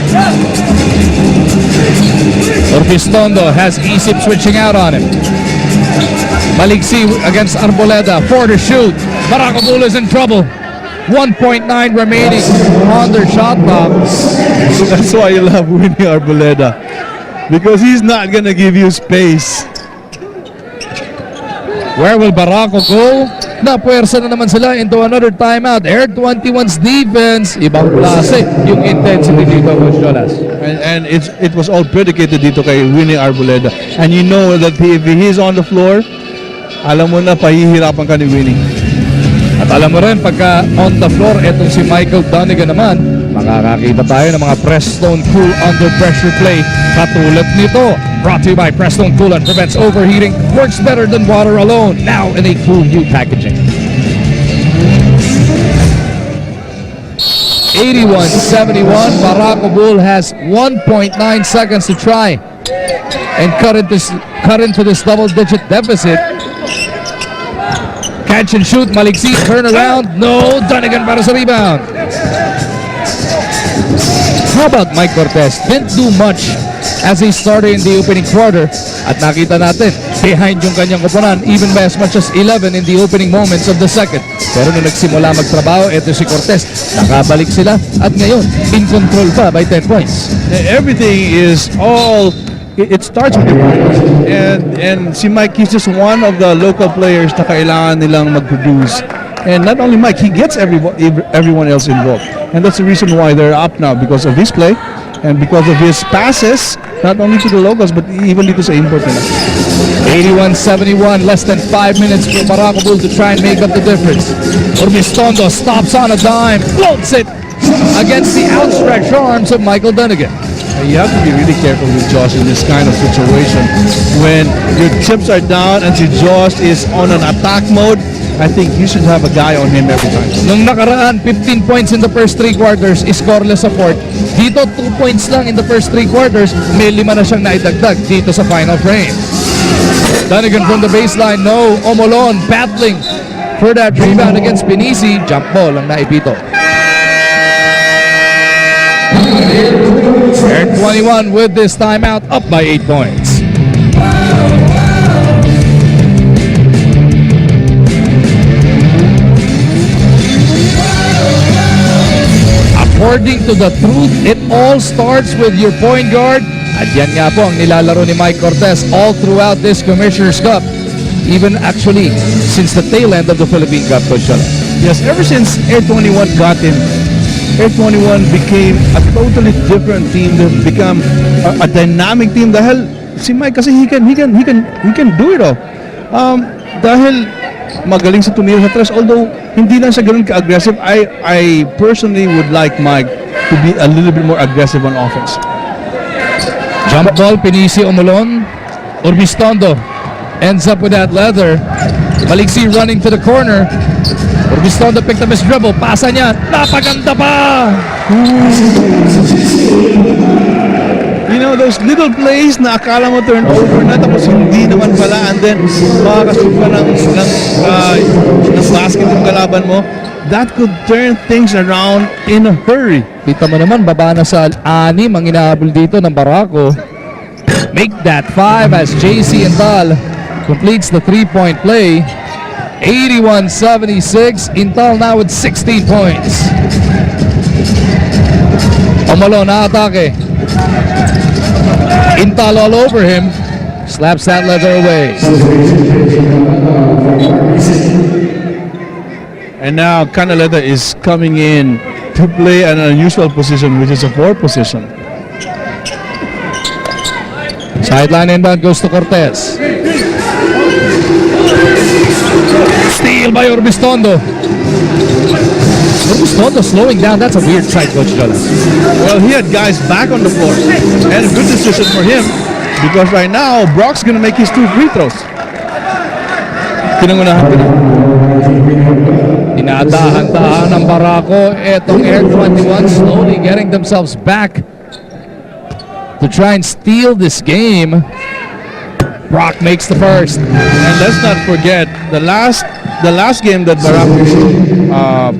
Orbistondo has Isip switching out on him. Maliksi against Arboleda. 4 to shoot. Barako Bull is in trouble. 1.9 remaining on their shot clock. That's why you love Winnie Arboleda. Because he's not going to give you space. Where will Barako go? Napuwersa na naman sila into another timeout. Air 21's defense. Ibang klase yung intensity dito, Coach Jolas. And it was all predicated dito kay Winnie Arboleda. And you know that if he's on the floor, alam mo na pahihirapan ka ni Winnie. At alam mo rin, pagka on the floor, etong si Michael Donegan naman, makakakita tayo ng mga Prestone Cool under pressure play katulad nito. Brought to you by Prestone Coolant. Prevents overheating, works better than water alone. Now in a cool new packaging. 81-71. Barako Bull has 1.9 seconds to try and cut into this double-digit deficit. Catch and shoot, Maliksi, turn around. No, Donegan para sa rebound. How about Mike Cortez? Didn't do much as he started in the opening quarter. At nakita natin, behind yung kanyang koponan, even by as much as 11 in the opening moments of the second. Pero nung nagsimula magtrabaho, eto si Cortez, nakabalik sila at ngayon, in control pa by 10 points. Everything is all, it starts with the players. And si Mike, he's just one of the local players na kailangan nilang mag-produce. And not only Mike, he gets everyone else involved. And that's the reason why they're up now, because of his play and because of his passes, not only to the locals, but even dito sa import nila. 81-71, less than 5 minutes for Barako Bull to try and make up the difference. Urbistondo stops on a dime, floats it against the outstretched arms of Michael Donegan. You have to be really careful with Josh in this kind of situation. When your chips are down and si Josh is on an attack mode, I think you should have a guy on him every time. Nung nakaraan, 15 points in the first 3 quarters, scoreless sa fourth. Dito, 2 points lang in the first 3 quarters, may 5 na siyang naidagdag dito sa final frame. Donegan from the baseline, no. Omolon battling for that rebound against Pinisi. Jump ball ang naipito. Air 21 with this timeout, up by 8 points. According to the truth, it all starts with your point guard. At yan nga po ang nilalaro ni Mike Cortez all throughout this Commissioner's Cup. Even actually, since the tail end of the Philippine Cup, Coach Chala. Yes, ever since Air 21 got him, Air 21 became a totally different team. They've become a dynamic team. Dahil si Mike kasi he can do it all. Dahil magaling sa tumira sa tres, although hindi lang siya ganun ka-aggressive. I personally would like Mike to be a little bit more aggressive on offense. Jump ball, Pinisi, Omolon. Urbistondo ends up with that leather. Maliksi running to the corner. Urbistondo picked up his dribble. Pasa niya. Napaganda pa! You know, those little plays na akala mo turnover na tapos hindi naman pala, and then makakasug ka ng basket yung kalaban mo, that could turn things around in a hurry. Kita mo naman, baba na sa 6 ang inahabol dito ng Barako. Make that 5 as JC Intal completes the 3-point play. 81-76. Intal now with 16 points. Omolo na atake. Intal all over him. Slaps that leather away. And now Canaleta is coming in to play an unusual position, which is a 4 position. Sideline inbound goes to Cortez. Steal by Urbistondo. Urbistondo slowing down. That's a weird sight, Coach Jolas. Well, he had guys back on the floor, and a good decision for him because right now Brock's gonna make his 2 free throws. Pinangunahan ko na. Inadahan-dahan ng Barako. Etong Air 21 slowly getting themselves back to try and steal this game. Brock makes the first. And let's not forget the last game that Barako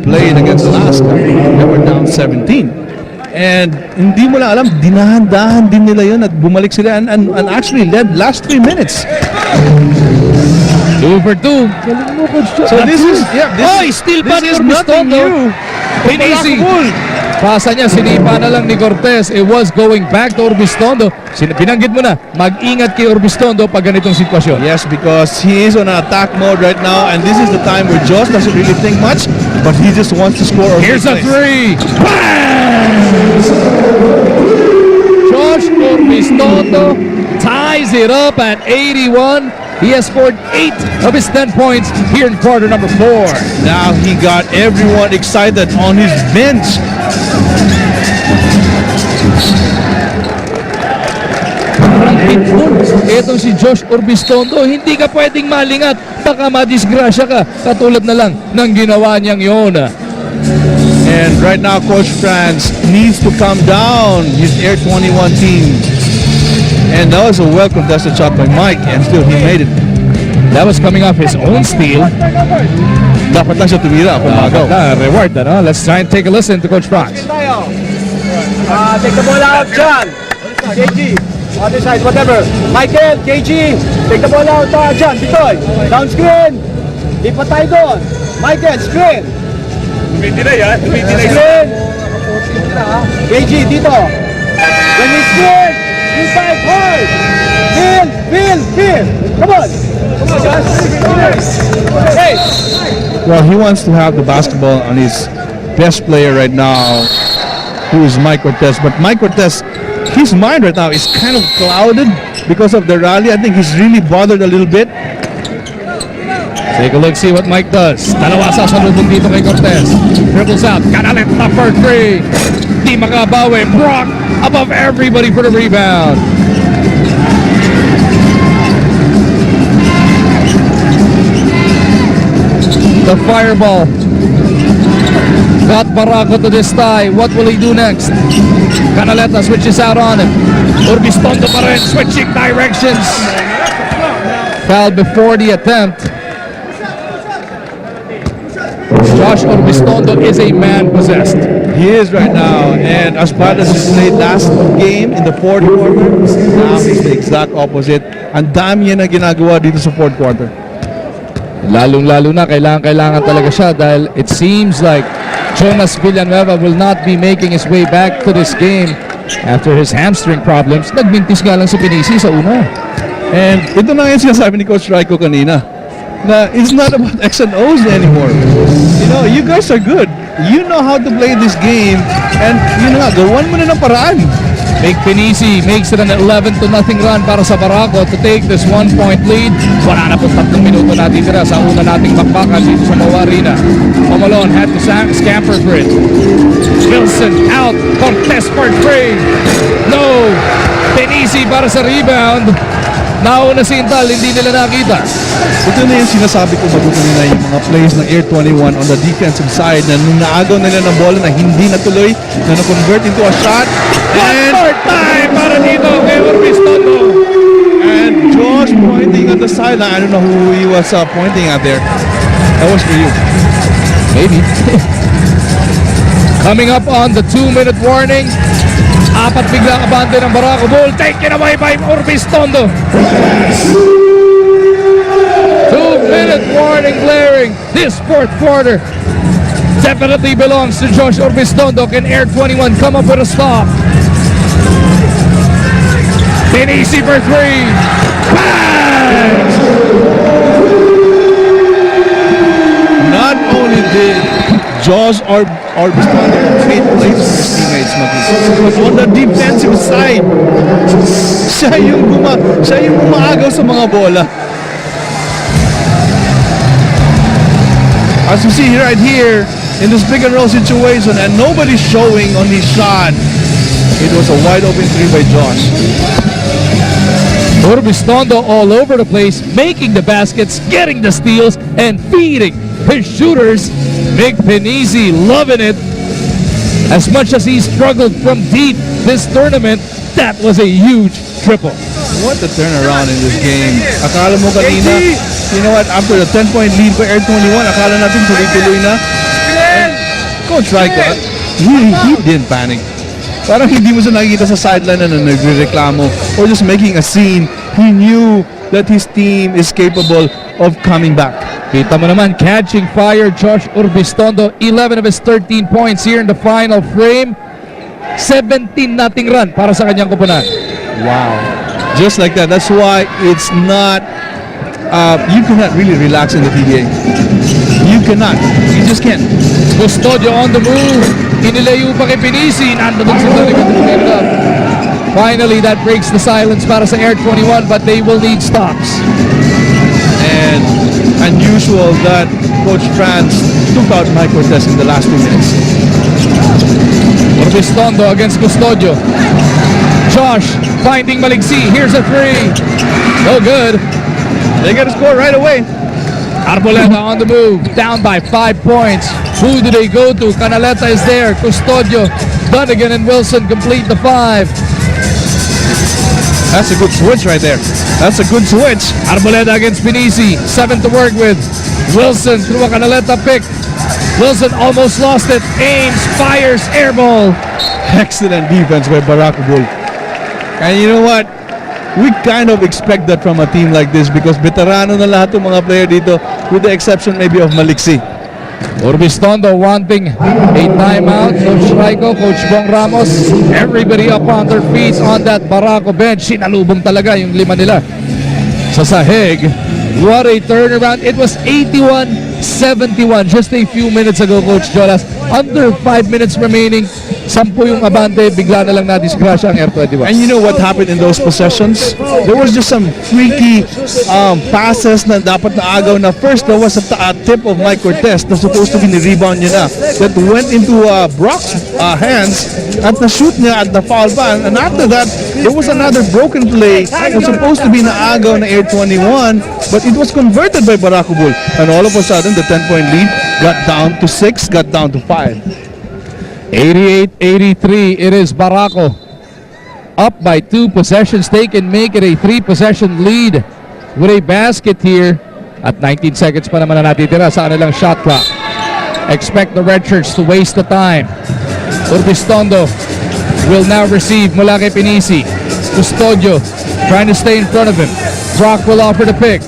played against Alaska, they were down 17. And hindi mo lang alam, dinahan-dahan din nila yun at bumalik sila and actually led last 3 minutes. 2 for 2. So this is Steal pa ni nothing Urbistondo. new. Pinisi. Pasa niya, sinipa na lang ni Cortez. It was going back to Urbistondo. Binanggit mo na, mag-ingat kay Urbistondo pag ganitong sitwasyon. Yes, because he is on an attack mode right now, and this is the time where Josh doesn't really think much, but he just wants to score. Here's a 3. Bang! Josh Urbistondo ties it up at 81. He has scored 8 of his 10 points here in quarter number 4. Now he got everyone excited on his bench. pitbull. Itong si Josh Orbistondo, hindi ka pwedeng malingat. Baka madisgrasya ka. Katulad na lang ng ginawa niyang yun. And right now, Coach Franz needs to calm down his Air 21 team. And that was a well-contested shot by Mike, and still he made it. That was coming off his own steal. Dapat lang siya tumira kung magaw. Reward, ano? Let's try and take a listen to Coach Franz. Take the ball out, John. KG, other side, whatever. Michael, KG, take the ball out, John. Bitoy, down screen. Lipat tayo doon. Michael, screen. Screen. KG, dito. When we screen, inside, hard. Feel. Come on, John. Hey. Well, he wants to have the basketball on his best player right now, who is Mike Cortez. But Mike Cortez, his mind right now is kind of clouded because of the rally. I think he's really bothered a little bit. Take a look, see what Mike does. Dalawa sa salubong dito kay Cortez. Dribbles out, Canalet up for three. Di makabawi. Brock above everybody for the rebound. The fireball got Barako to this tie. What will he do next? Canaleta switches out on him. Urbistondo pa rin, switching directions. Foul before the attempt. Josh Urbistondo is a man possessed. He is right now, and as bad as he played last game in the fourth quarter, now he's the exact opposite. Ang dami niya na ginagawa dito sa fourth quarter. Lalong-lalo na, kailangan talaga siya dahil it seems like Jonas Villanueva will not be making his way back to this game after his hamstring problems. Nagmintis nga lang si Pinisi sa una. And ito na yung sinasabi ni Coach Raiko kanina, na it's not about X and O's anymore. You know, you guys are good. You know how to play this game, and you know, gawan mo na ng paraan. Big Pinisi makes it an 11-0 run para sa Barako to take this 1-point lead. Wala na po 3 minuto natitira sa una nating bakbakan dito sa Mawa Arena. Pomalon had to scamper for it. Wilson out. Cortez for three. No. Pinisi para sa rebound. Nauna si Intal, hindi nila nakita. Ito na yung sinasabi ko bago kanina, yung mga plays ng Air 21 on the defensive side na nung naagaw nila ng bola na hindi natuloy, na na-convert into a shot. One more time para dito kay Urbistondo. And Josh pointing at the sideline. I don't know who he was pointing at there. That was for you. Maybe. Coming up on the 2-minute warning. Apat biglang abante ng Barako Bull. Taken away by Urbistondo. 2-minute warning blaring. This fourth quarter definitely belongs to Josh Urbistondo. Can Air 21 come up with a stop? Pinisi for three. Bang! Not only did Josh Urbistondo create plays for his teammates, but on the defensive side, siya yung umaagaw sa mga bola. As you see right here, in this pick and roll situation, and nobody's showing on his shot, it was a wide open three by Josh. Urbistondo all over the place, making the baskets, getting the steals, and feeding his shooters. Big Pinisi loving it. As much as he struggled from deep this tournament, that was a huge triple. What a turnaround in this game. Akala mo kanina, you know what, after the 10-point lead for Air 21, akala natin tuloy-tuloy na. And Coach Raiko, he didn't panic. Parang hindi mo siya nakikita sa sideline na nagre-reklamo or just making a scene. He knew that his team is capable of coming back. Kita mo naman, catching fire, Josh Urbistondo, 11 of his 13 points here in the final frame. 17-0 run para sa kanyang kupunan. Wow. Just like that. That's why it's not, you cannot really relax in the PBA. You cannot. You just can't. Custodio on the move. Inilayo pa kay Pinisi. Nandun si Donovan to clear it up. Finally, that breaks the silence para sa Air 21, but they will need stops. And unusual that Coach Franz took out Mike Cortez in the last 2 minutes. Urbistondo against Custodio. Josh Finding Maliksi. Here's a three. No good. They got to score right away. Arboleda on the move. Down by 5 points. Who do they go to? Canaleta is there. Custodio, Dunnigan, and Wilson complete the 5. That's a good switch right there. That's a good switch. Arboleda against Pinisi. 7 to work with. Wilson through a Canaleta pick. Wilson almost lost it. Ames, fires, air ball. Excellent defense by Barako Bull. And you know what? We kind of expect that from a team like this because veterano na lahat ng mga player dito with the exception maybe of Maliksi. Urbistondo wanting a timeout. Coach Raiko, Coach Bong Ramos, everybody up on their feet on that Barako bench. Sinalubong talaga yung 5 nila sa sahig. What a turnaround. It was 81-71 just a few minutes ago, Coach Jolas. Under 5 minutes remaining. 10 yung abante, bigla na lang na-discrash ang R21. And you know what happened in those possessions? There was just some freaky passes na dapat na agaw na. First, there was a tip of Mike Cortez na supposed to be ni-rebound niya na that went into Brock's hands at na-shoot niya at na-foul pa. And after that, there was another broken play na supposed to be na-agaw na Air 21 but it was converted by Barako Bull. And all of a sudden, the 10-point lead got down to 6, got down to 5. 88-83, it is Barako up by 2 possessions. They can make it a 3-possession lead with a basket here at 19 seconds pa naman na natitira sa kanilang shot clock. Expect the redshirts to waste the time. Urbistondo will now receive mula kay Pinisi. Custodio trying to stay in front of him. Brock will offer the pick.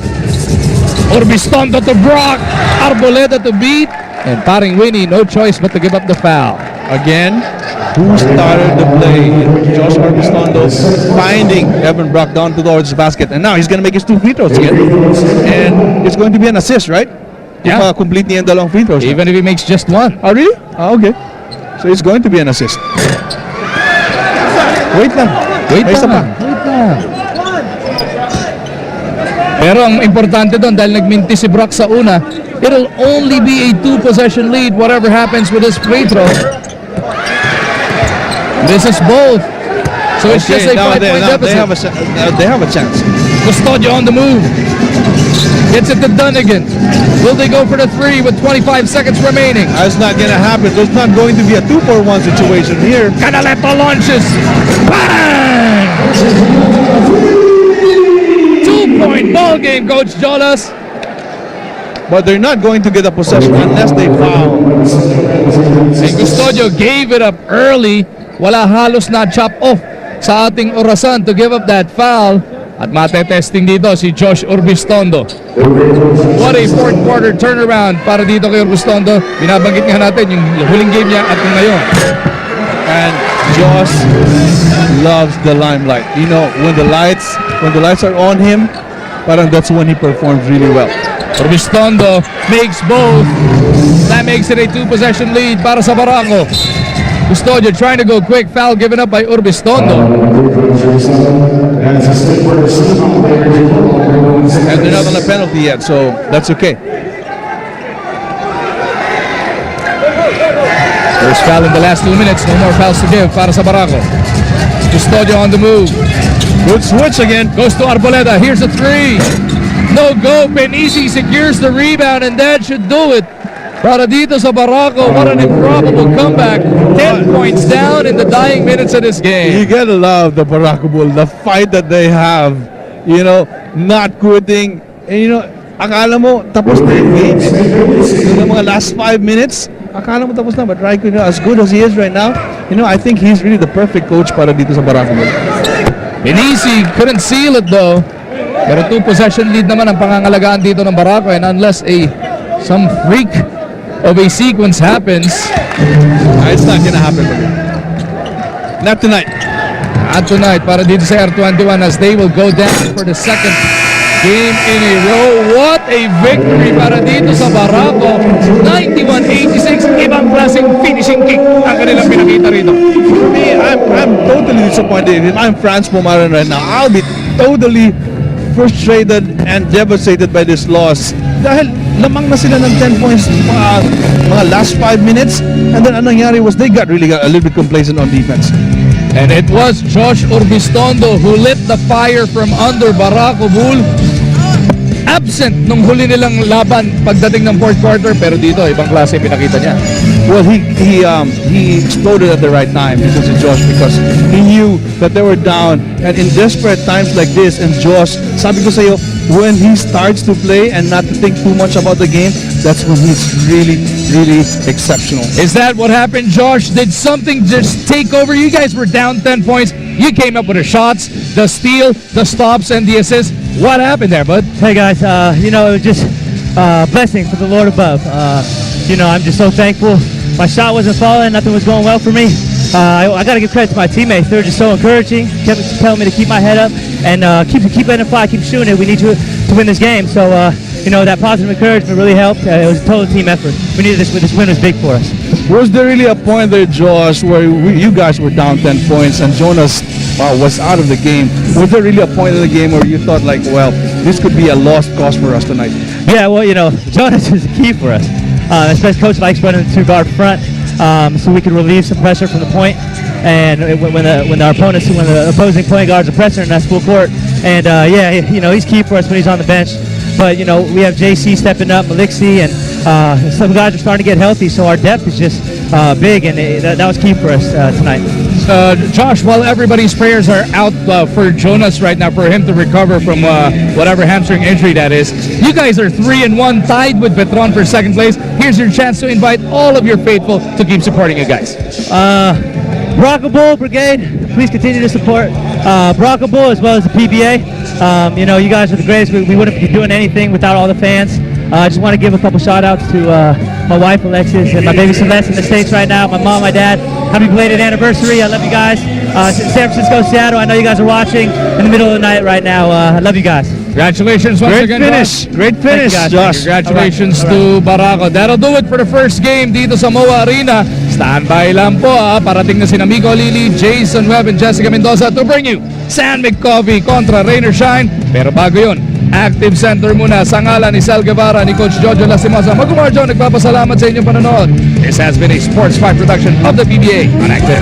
Urbistondo to Brock. Arboleda to beat. And paring Winnie, no choice but to give up the foul. Again, who started the play? Josh Urbistondo finding Evan Brock down towards the basket. And now he's going to make his 2 free throws again. And it's going to be an assist, right? Yeah. Complete niya ang dalawang free throws. Even if he makes just 1. Oh, really? Oh, okay. So it's going to be an assist. Wait lang. Wait May isa pa. lang. Wait lang. Pero ang importante doon, dahil nagminti si Brock sa una, it'll only be a 2-possession lead whatever happens with this free throw. This is both. So it's just a 5-point deficit. They have a chance. Custodio on the move. Gets it to Dunnigan. Will they go for the 3 with 25 seconds remaining? That's not going to happen. There's not going to be a 2-for-1 situation here. Canaleta launches. Bang! 2-point ball game, Coach Jolas. But they're not going to get a possession unless they foul. Si Custodio gave it up early. Wala halos na chop off sa ating orasan to give up that foul. At matetesting dito si Josh Urbistondo. What a 4th quarter turnaround para dito kay Urbistondo. Binabanggit nga natin yung huling game niya at yung ngayon. And Josh loves the limelight. You know, when the lights are on him, parang that's when he performs really well. Urbistondo makes both. That makes it a 2-possession lead para sa Barako. Custodio trying to go quick. Foul given up by Urbistondo. And they're not on a penalty yet, so that's okay. First foul in the last 2 minutes. No more fouls to give para sa Barako. Custodio on the move. Good switch again. Goes to Arboleda. Here's a 3. No go. Penisi secures the rebound, and that should do it. Para dito sa Barako, what an improbable comeback. 10 points down in the dying minutes of this game. You gotta love the Barako Bull, the fight that they have. You know, not quitting. And you know, akala mo tapos na yung game. Yung mga last 5 minutes, akala mo tapos na. But Raiko, you know, as good as he is right now, you know, I think he's really the perfect coach para dito sa Barako Bull. Pinisi couldn't seal it though. Pero 2-possession lead naman ang pangangalagaan dito ng Barako, and unless some freak of a sequence happens, It's not gonna happen. Not tonight. Not tonight para dito sa R21 as they will go down for the 2nd game in a row. What a victory para dito sa Barako. 91-86, ibang klaseng finishing kick ang kanilang pinakita rito. For me, I'm totally disappointed. If I'm Franz Pumaran right now, I'll be totally frustrated and devastated by this loss. Dahil lamang na sila ng 10 points mga last 5 minutes, and then anong nangyari was they got a little bit complacent on defense. And it was Josh Urbistondo who lit the fire from under Barako Bull. Absent nung huli nilang laban pagdating ng fourth quarter, pero dito ibang klase pinakita niya. Well, he exploded at the right time because of Josh, because he knew that they were down, and in desperate times like this, and Josh, sabi ko sa'yo, when he starts to play and not to think too much about the game, that's when he's really, really exceptional. Is that what happened, Josh? Did something just take over? You guys were down 10 points. You came up with the shots, the steal, the stops, and the assists. What happened there, bud? Hey guys, you know, it was just blessing from the Lord above. You know, I'm just so thankful. My shot wasn't falling, nothing was going well for me. I got to give credit to my teammates. They were just so encouraging, kept telling me to keep my head up and keep letting it fly, keep shooting it. We need to win this game. So, you know, that positive encouragement really helped. It was a total team effort. We needed this. This win was big for us. Was there really a point there, Josh, where you guys were down 10 points and Jonas was out of the game? Was there really a point in the game where you thought, like, well, this could be a lost cause for us tonight? Yeah, well, you know, Jonas is the key for us. Especially Coach likes running the two-guard front, so we can relieve some pressure from the point. And when the opposing point guards are pressuring us full court, and yeah, you know, he's key for us when he's on the bench. But you know, we have JC stepping up, Maliksi, and some guys are starting to get healthy, so our depth is just big, and that was key for us tonight. Josh, while everybody's prayers are out for Jonas right now, for him to recover from whatever hamstring injury that is, you guys are 3-1, tied with Petron for second place. Here's your chance to invite all of your faithful to keep supporting you guys. Barako Bull Brigade, please continue to support Barako Bull as well as the PBA. You know, you guys are the greatest. We wouldn't be doing anything without all the fans. I just want to give a couple shout-outs to my wife, Alexis, and my baby Celeste in the States right now, my mom, my dad. Happy belated anniversary. I love you guys. San Francisco, Seattle, I know you guys are watching in the middle of the night right now. I love you guys. Congratulations once again, Josh. Great finish, Josh. Congratulations to Barako. That'll do it for the first game dito sa MOA Arena. Standby lang po, parating na si Amigo Lili, Jason Webb, and Jessica Mendoza to bring you San McCovey kontra Rain or Shine. Pero bago yun, active center muna sa ngalan ni Sal Guevara, ni Coach Jojo Lastimosa. Magkumarjo, nagpapasalamat sa inyong panonood. This has been a Sports 5 production of the PBA on Active.